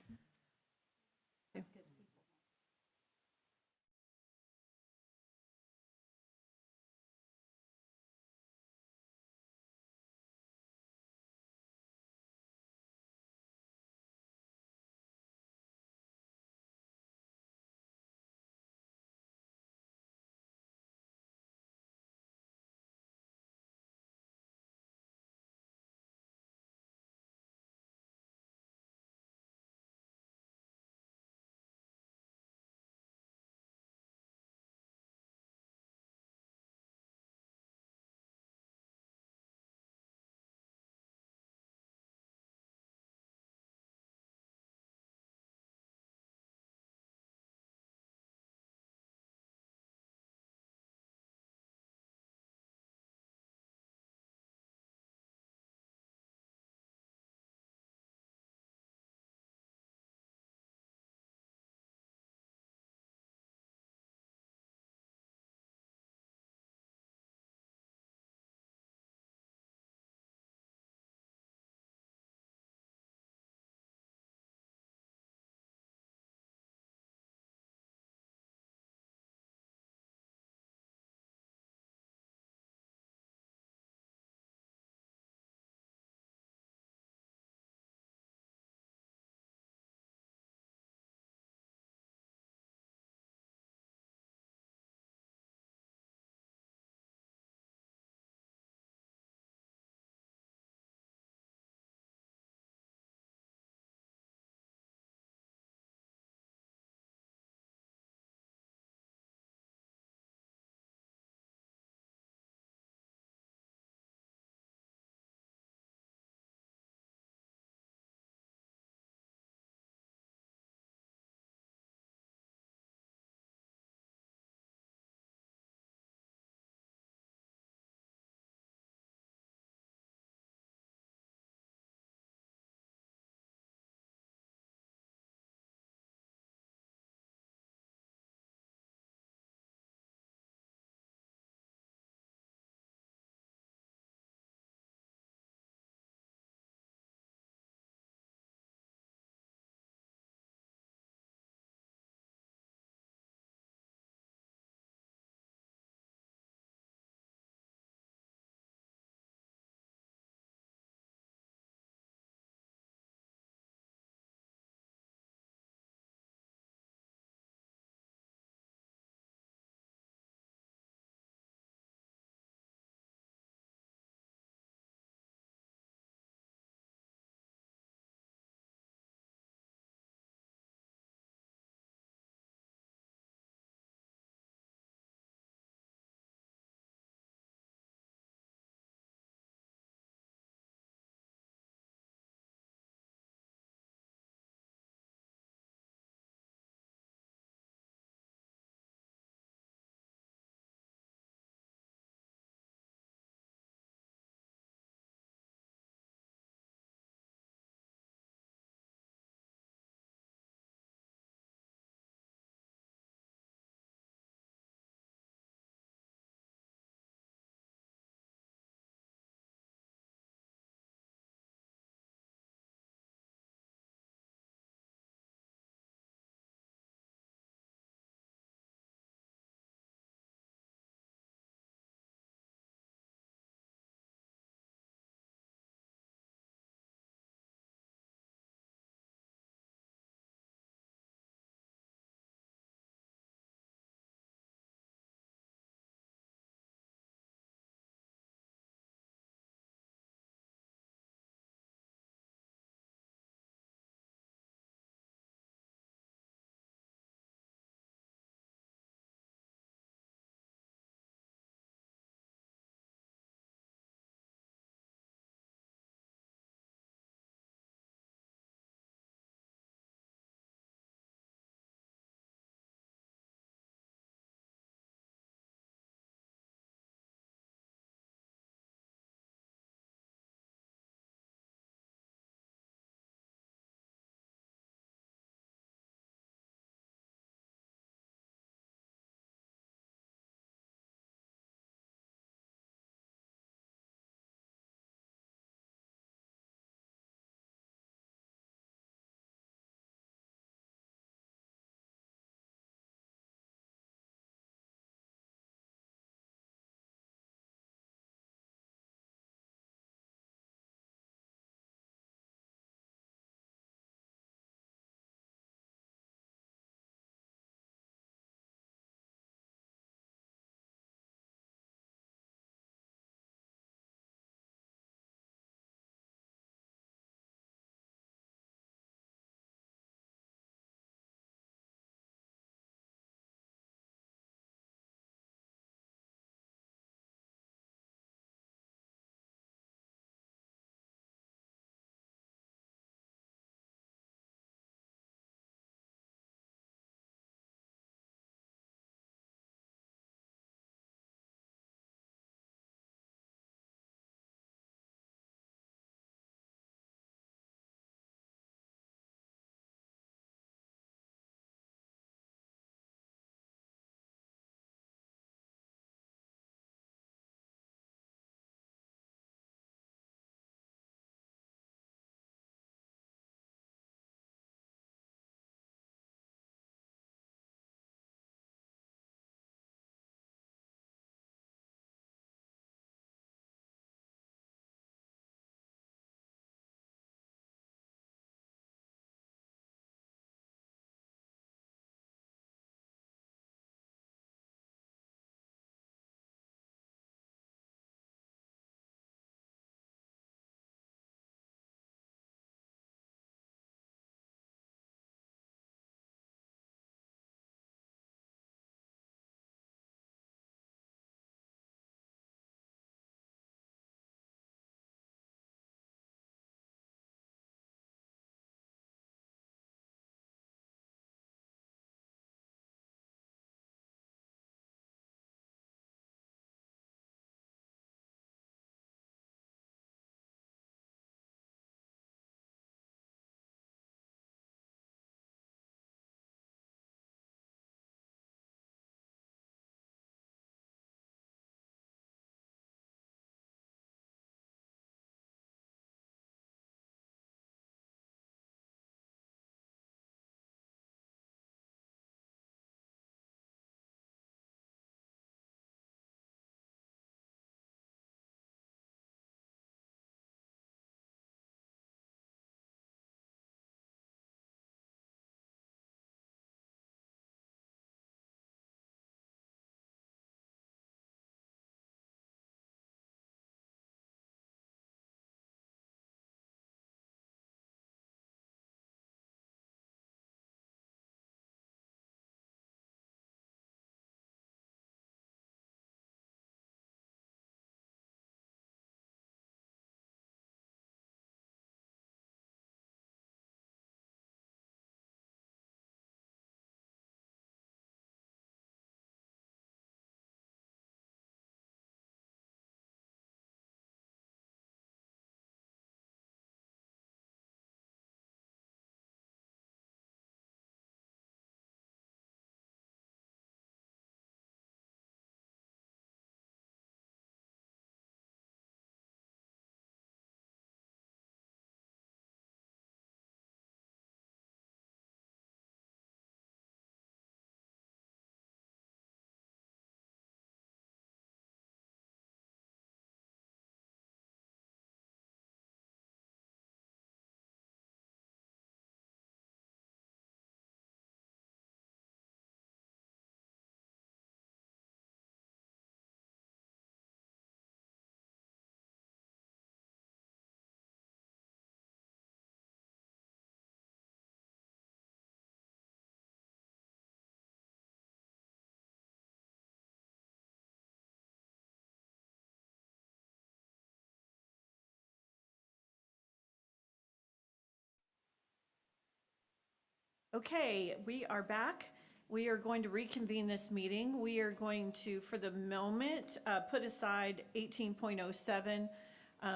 Okay, we are back. We are going to reconvene this meeting. We are going to, for the moment, put aside 18.07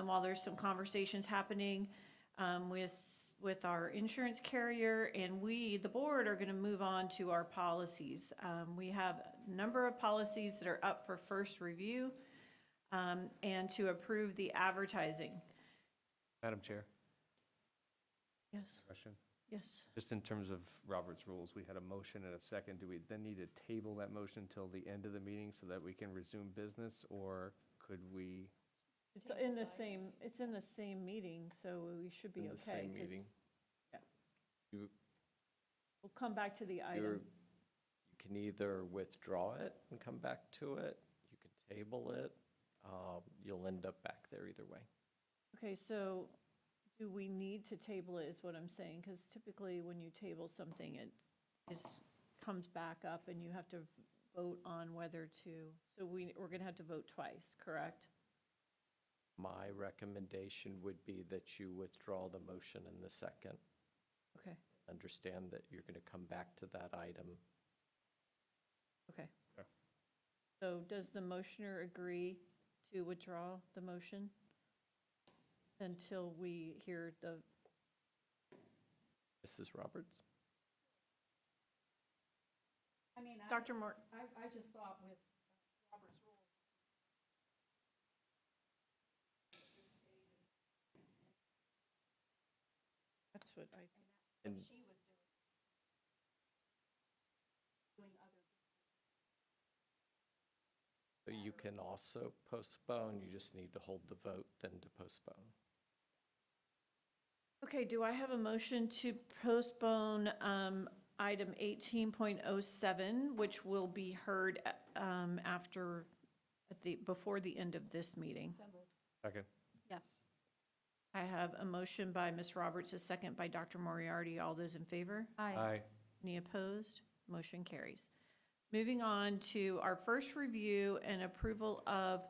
while there's some conversations happening with our insurance carrier, and we, the board, are going to move on to our policies. We have a number of policies that are up for first review and to approve the advertising. Madam Chair, Yes, question. yes. Just in terms of Robert's rules, we had a motion and a second. Do we then need to table that motion till the end of the meeting so that we can resume business, or could we? It's in the same meeting, so we should be okay. In the same 'cause- meeting? Yeah. You, We'll come back to the you item. can either withdraw it and come back to it, you can table it, you'll end up back there either way. Okay, so do we need to table it is what I'm saying? Because typically when you table something, it comes back up and you have to vote on whether to, so we're going to have to vote twice, correct? My recommendation would be that you withdraw the motion in the second. Okay, Understand that you're going to come back to that item. okay. Okay. So does the motioner agree to withdraw the motion until we hear the, Mrs. Roberts? I mean, Dr. Moore? I just thought with Robert's rules. That's what I think. And She was doing other. you can also postpone, you just need to hold the vote then to postpone. Okay, do I have a motion to postpone item 18.07, which will be heard before the end of this meeting? Second. Yes. I have a motion by Ms. Roberts, a second by Dr. Moriarty. All those in favor? Aye. Any opposed? Motion carries. Moving on to our first review and approval of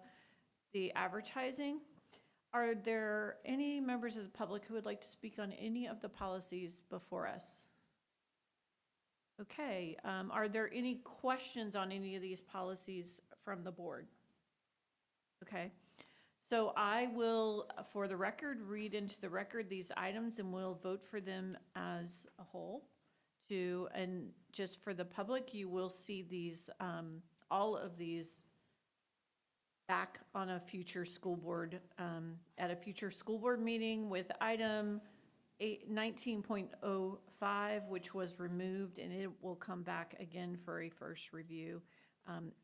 the advertising. Are there any members of the public who would like to speak on any of the policies before us? Okay, are there any questions on any of these policies from the board? Okay, so I will, for the record, read into the record these items and we'll vote for them as a whole. And just for the public, you will see these, all of these back on a future school board, at a future school board meeting with item 19.05, which was removed, and it will come back again for a first review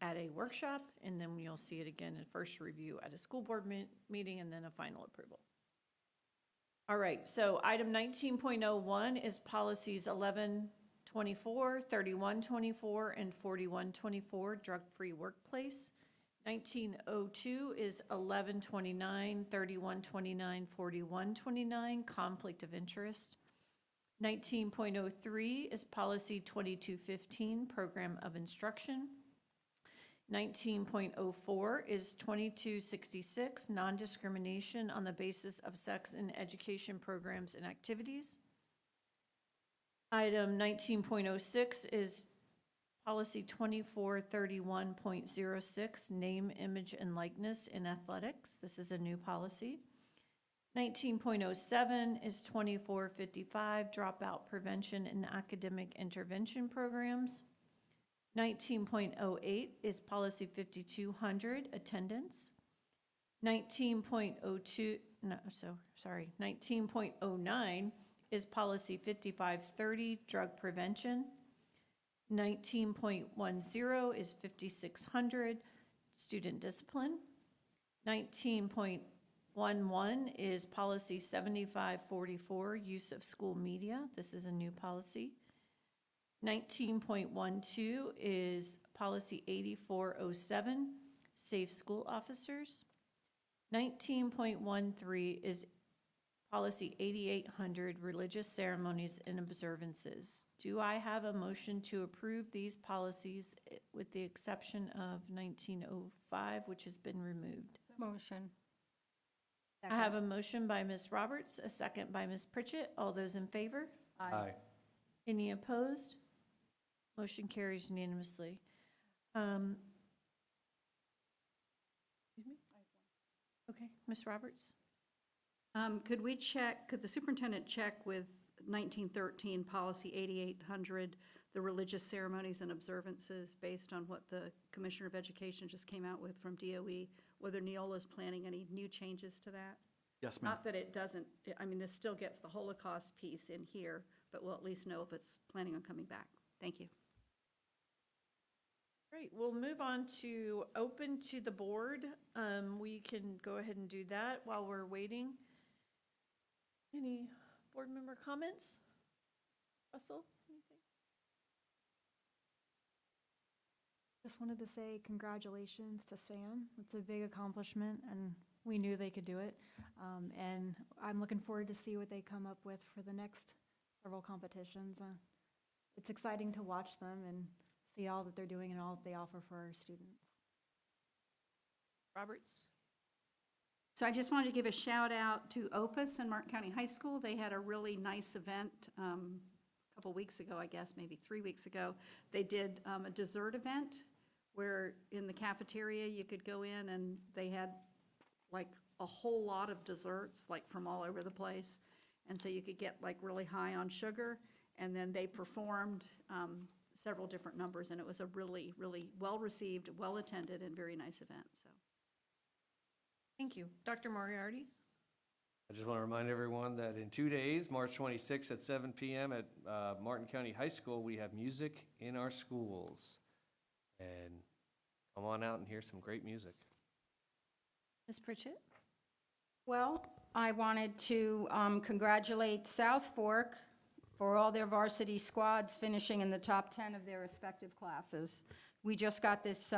at a workshop, and then you'll see it again in first review at a school board meeting, and then a final approval. All right, so item 19.01 is policies 1124, 3124, and 4124, drug-free workplace. 1902 is 1129, 3129, 4129, conflict of interest. 19.03 is policy 2215, program of instruction. 19.04 is 2266, non-discrimination on the basis of sex in education programs and activities. Item 19.06 is policy 2431.06, name, image, and likeness in athletics. This is a new policy. 19.07 is 2455, dropout prevention and academic intervention programs. 19.08 is policy 5200, attendance. 19.09 is policy 5530, drug prevention. 19.10 is 5600, student discipline. 19.11 is policy 7544, use of school media. This is a new policy. 19.12 is policy 8407, safe school officers. 19.13 is policy 8800, religious ceremonies and observances. Do I have a motion to approve these policies with the exception of 1905, which has been removed? Motion. I have a motion by Ms. Roberts, a second by Ms. Pritchett. All those in favor? Aye. Any opposed? Motion carries unanimously. Excuse me? Okay, Ms. Roberts? Could we check, could the superintendent check with 1913 Policy 8800, the religious ceremonies and observances, based on what the Commissioner of Education just came out with from DOE, whether Neola is planning any new changes to that? Yes, ma'am. Not that it doesn't, I mean, this still gets the Holocaust piece in here, but we'll at least know if it's planning on coming back. Thank you. Great, we'll move on to open to the board. We can go ahead and do that while we're waiting. Any board member comments? Russell, anything? Just wanted to say congratulations to SPAN. It's a big accomplishment, and we knew they could do it. And I'm looking forward to see what they come up with for the next several competitions. It's exciting to watch them and see all that they're doing and all that they offer for our students. Roberts? So I just wanted to give a shout out to Opus and Martin County High School. They had a really nice event a couple weeks ago, I guess, maybe 3 weeks ago. They did a dessert event where in the cafeteria you could go in and they had like a whole lot of desserts, like from all over the place. And so you could get like really high on sugar. And then they performed several different numbers, and it was a really, really well-received, well-attended, and very nice event, so. Thank you. Dr. Moriarty? I just want to remind everyone that in 2 days, March 26th at 7 p.m. at Martin County High School, we have music in our schools. And come on out and hear some great music. Ms. Pritchett? Well, I wanted to congratulate South Fork for all their varsity squads finishing in the top 10 of their respective classes. We just got this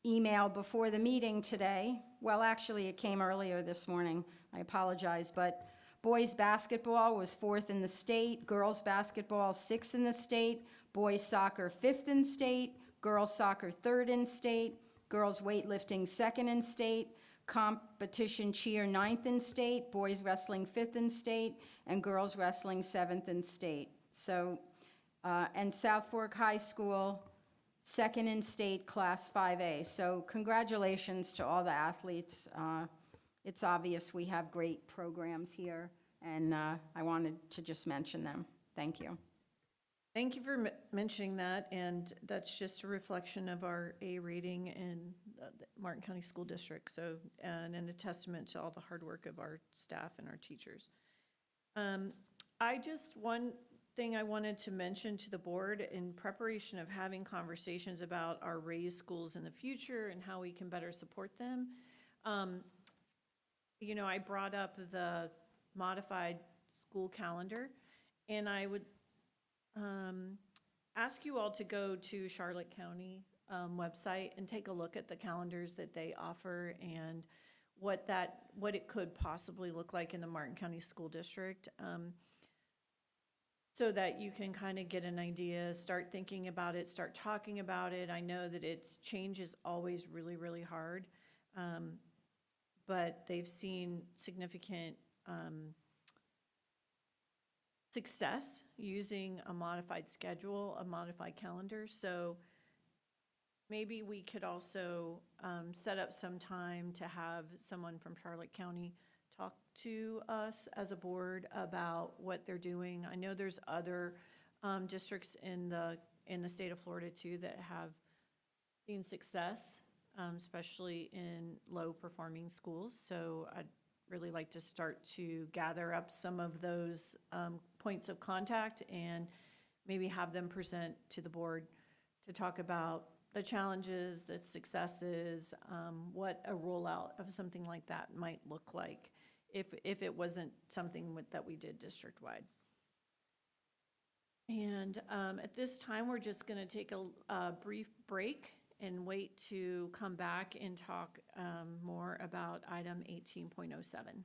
email before the meeting today. Well, actually, it came earlier this morning. I apologize, but boys basketball was 4th in the state, girls basketball 6th in the state, boys soccer 5th in state, girls soccer 3rd in state, girls weightlifting 2nd in state, competition cheer 9th in state, boys wrestling 5th in state, and girls wrestling 7th in state. So, and South Fork High School, 2nd in state, class 5A. So congratulations to all the athletes. It's obvious we have great programs here, and I wanted to just mention them. Thank you. Thank you for mentioning that, and that's just a reflection of our A rating in the Martin County School District, so, and a testament to all the hard work of our staff and our teachers. One thing I wanted to mention to the board in preparation of having conversations about our raised schools in the future and how we can better support them. You know, I brought up the modified school calendar, and I would ask you all to go to Charlotte County website and take a look at the calendars that they offer and what it could possibly look like in the Martin County School District, so that you can kind of get an idea, start thinking about it, start talking about it. I know that change is always really, really hard, but they've seen significant success using a modified schedule, a modified calendar. So maybe we could also set up some time to have someone from Charlotte County talk to us as a board about what they're doing. I know there's other districts in the state of Florida too that have seen success, especially in low-performing schools. So I'd really like to start to gather up some of those points of contact and maybe have them present to the board to talk about the challenges, the successes, what a rollout of something like that might look like if it wasn't something that we did district-wide. And at this time, we're just going to take a brief break and wait to come back and talk more about item 18.07.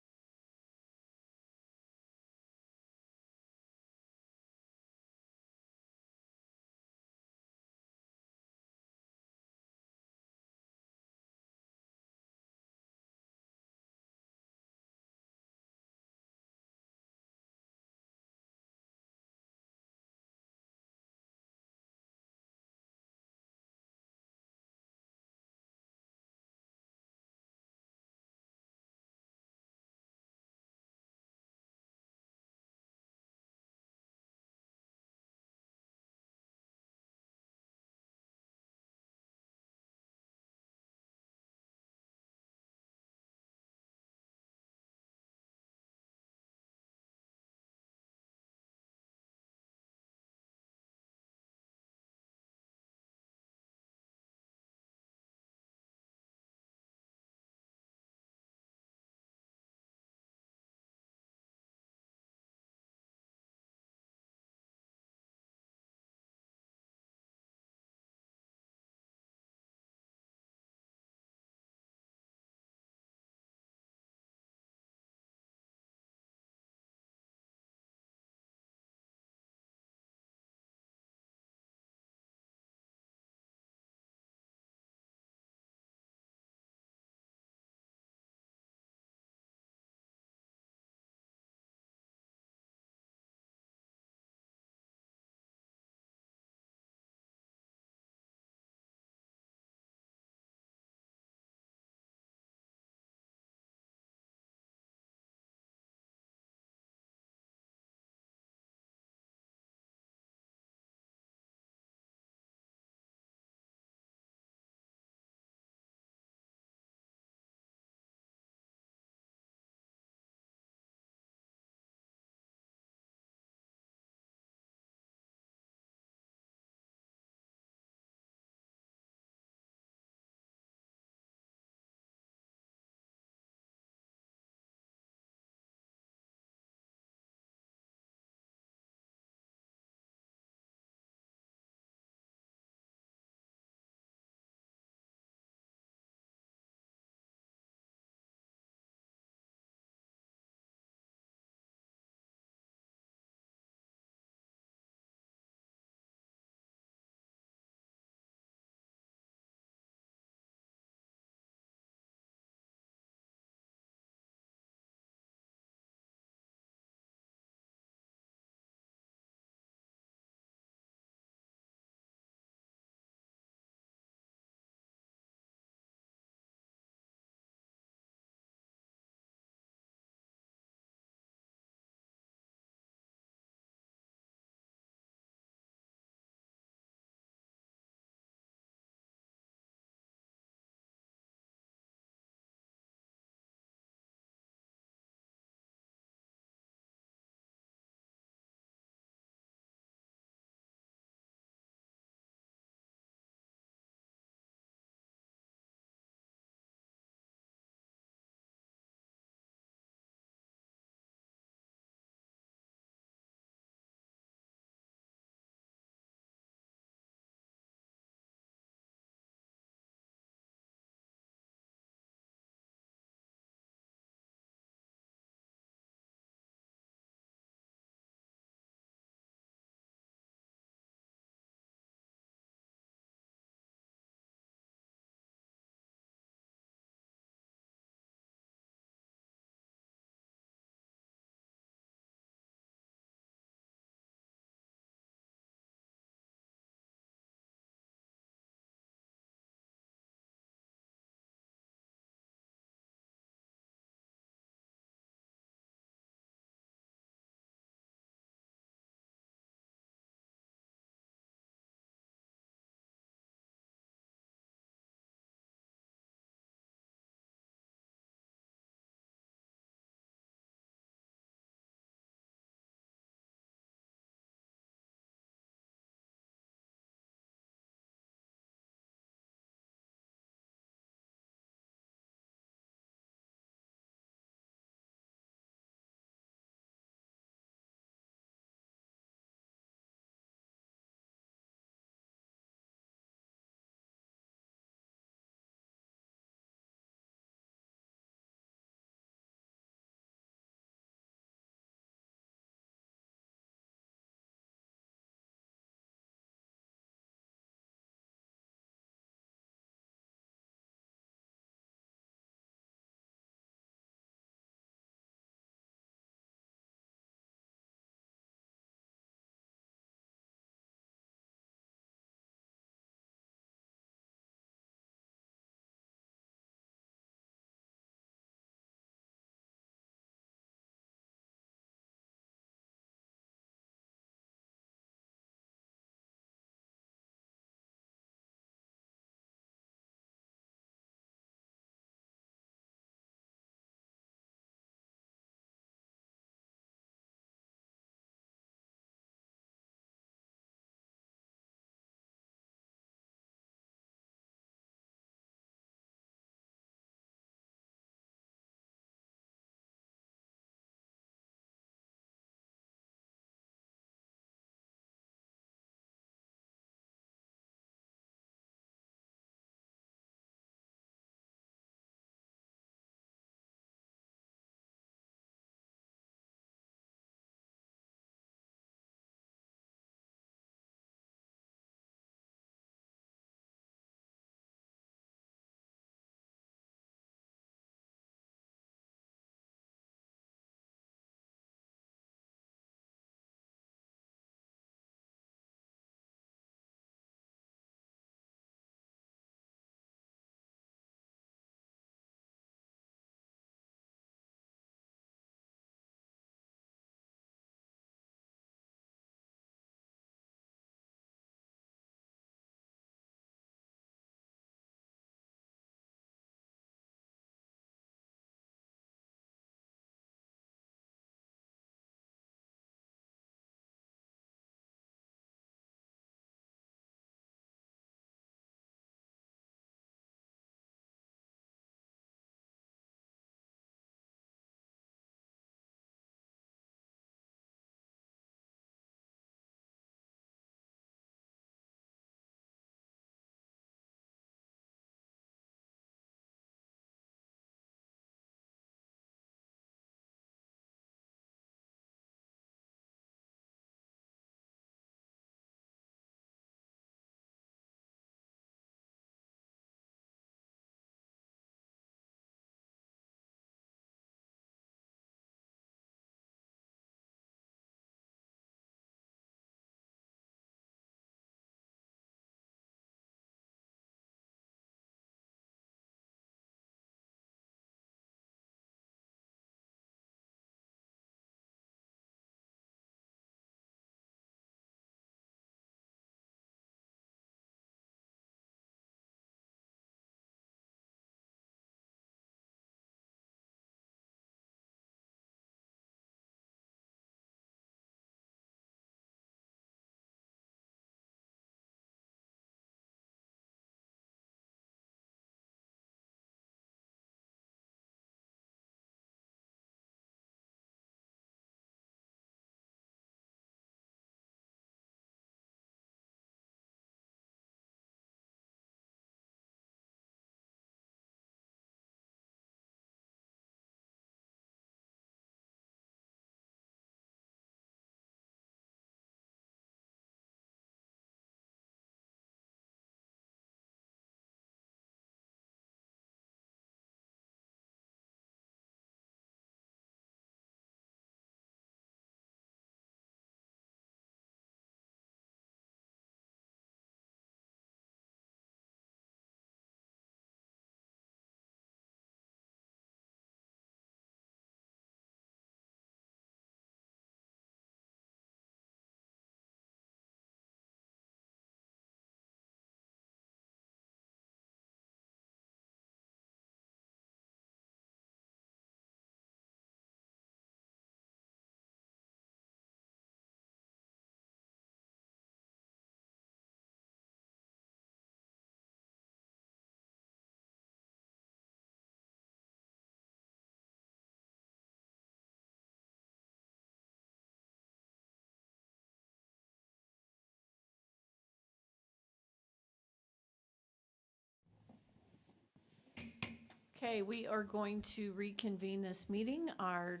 Okay, we are going to reconvene this meeting. Our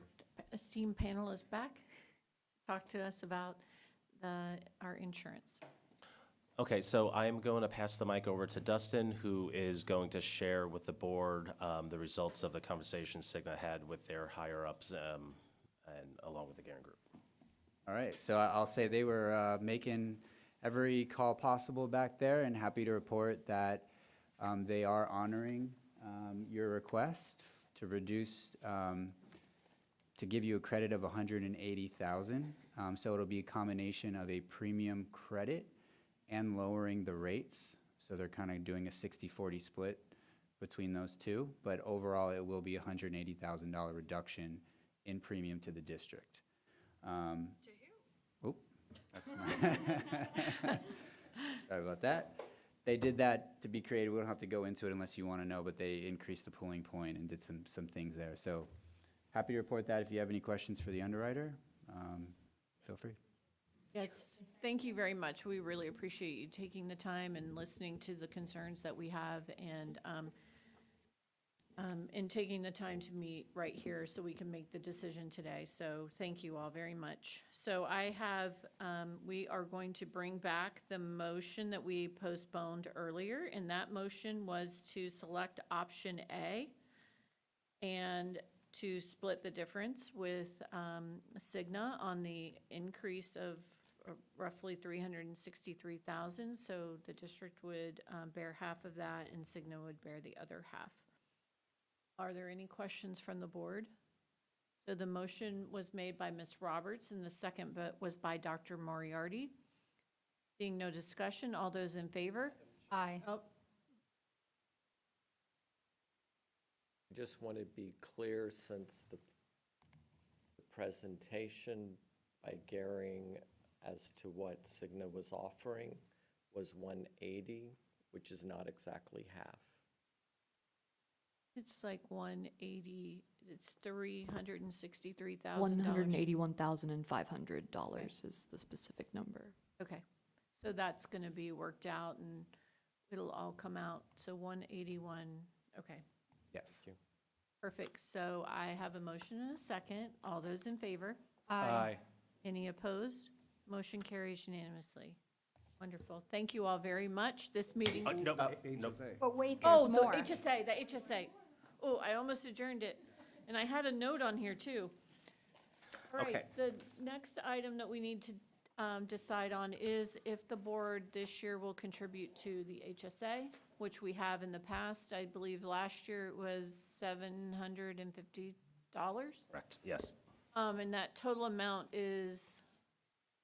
esteemed panel is back. Talk to us about our insurance. Okay, so I am going to pass the mic over to Dustin, who is going to share with the board the results of the conversation Cigna had with their higher-ups and along with the Garen Group. All right, so I'll say they were making every call possible back there, and happy to report that they are honoring your request to reduce, to give you a credit of $180,000. So it'll be a combination of a premium credit and lowering the rates. So they're kind of doing a 60-40 split between those two, but overall it will be a $180,000 reduction in premium to the district. To who? Oop, that's my, sorry about that. They did that to be creative. We don't have to go into it unless you want to know, but they increased the pooling point and did some things there. So happy to report that. If you have any questions for the underwriter, feel free. Yes, thank you very much. We really appreciate you taking the time and listening to the concerns that we have and taking the time to meet right here so we can make the decision today. So thank you all very much. So I have, we are going to bring back the motion that we postponed earlier, and that motion was to select option A and to split the difference with Cigna on the increase of roughly $363,000. So the district would bear half of that and Cigna would bear the other half. Are there any questions from the board? So the motion was made by Ms. Roberts and the second was by Dr. Moriarty. Seeing no discussion, all those in favor? Aye. Oh, I just want to be clear, since the presentation by Gehring as to what Cigna was offering was 180, which is not exactly half. it's like 180, it's $363,000. $181,500 is the specific number. Okay, so that's going to be worked out and it'll all come out. So 181, okay. Yes. Perfect. So I have a motion and a second. All those in favor? Aye. Any opposed? Motion carries unanimously. Wonderful. Thank you all very much. This meeting. Nope. But wait, Oh, there's the more. HSA, the HSA. Oh, I almost adjourned it. And I had a note on here too. All Okay. right, the next item that we need to decide on is if the board this year will contribute to the HSA, which we have in the past. I believe last year it was $750. Correct, yes. And that total amount is,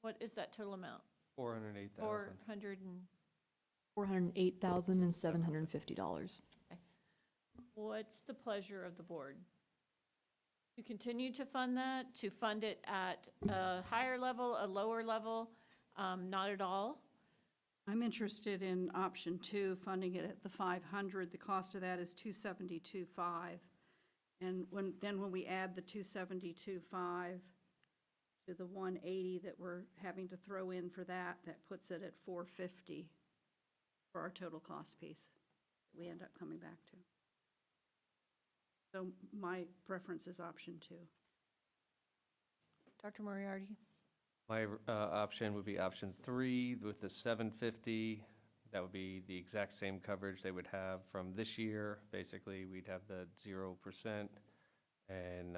what is that total amount? 408,000. 400 and, $408,750. what's the pleasure of the board? To continue to fund that, to fund it at a higher level, a lower level, not at all? I'm interested in option 2, funding it at the 500. The cost of that is 272.5. And when we add the 272.5 to the 180 that we're having to throw in for that, that puts it at 450 for our total cost piece that we end up coming back to. So my preference is option 2. Dr. Moriarty? My option would be option 3 with the 750. That would be the exact same coverage they would have from this year. Basically, we'd have the 0%, and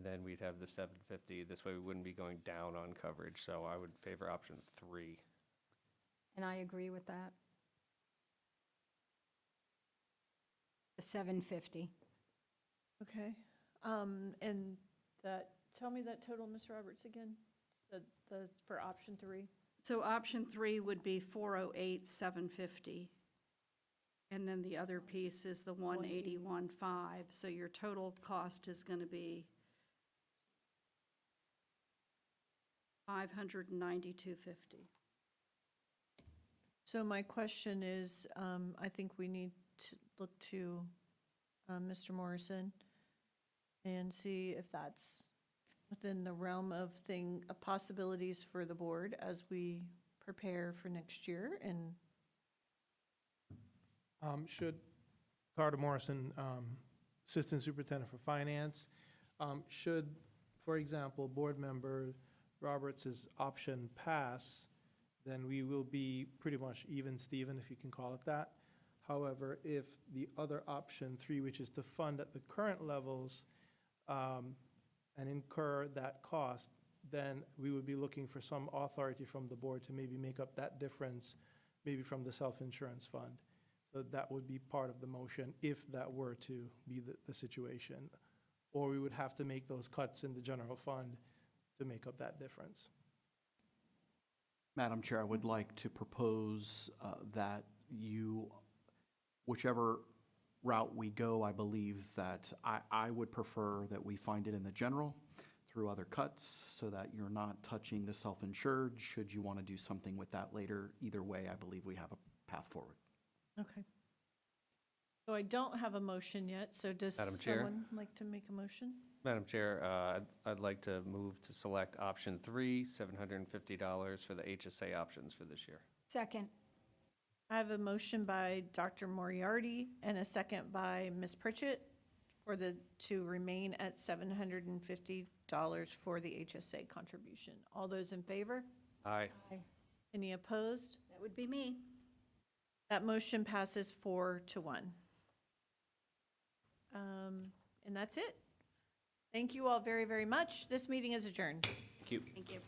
then we'd have the 750. This way, we wouldn't be going down on coverage. So I would favor option 3. And I agree with that. The 750. Okay. And that, tell me that total, Ms. Roberts, again, for option 3. So option 3 would be 408,750. And then the other piece is the 181.5. So your total cost is going to be $592.50. So my question is, I think we need to look to Mr. Morrison and see if that's within the realm of possibilities for the board as we prepare for next year. And Should Carter Morrison Assistant Superintendent for Finance. Should, for example, Board Member Roberts' option pass, then we will be pretty much even Steven, if you can call it that. However, if the other option 3, which is to fund at the current levels and incur that cost, then we would be looking for some authority from the board to maybe make up that difference, maybe from the self-insurance fund. So that would be part of the motion if that were to be the situation. Or we would have to make those cuts in the general fund to make up that difference. Madam Chair, I would like to propose that whichever route we go, I believe that I would prefer that we find it in the general through other cuts so that you're not touching the self-insured. Should you want to do something with that later, either way, I believe we have a path forward. Okay. So I don't have a motion yet, so does Madam Chair? someone like to make a motion? Madam Chair, I'd like to move to select option 3, $750 for the HSA options for this year. Second. I have a motion by Dr. Moriarty and a second by Ms. Pritchett to remain at $750 for the HSA contribution. All those in favor? Aye. Any opposed? That would be me. That motion passes 4-1. And that's it. Thank you all very, very much. This meeting is adjourned. Thank you. Thank you.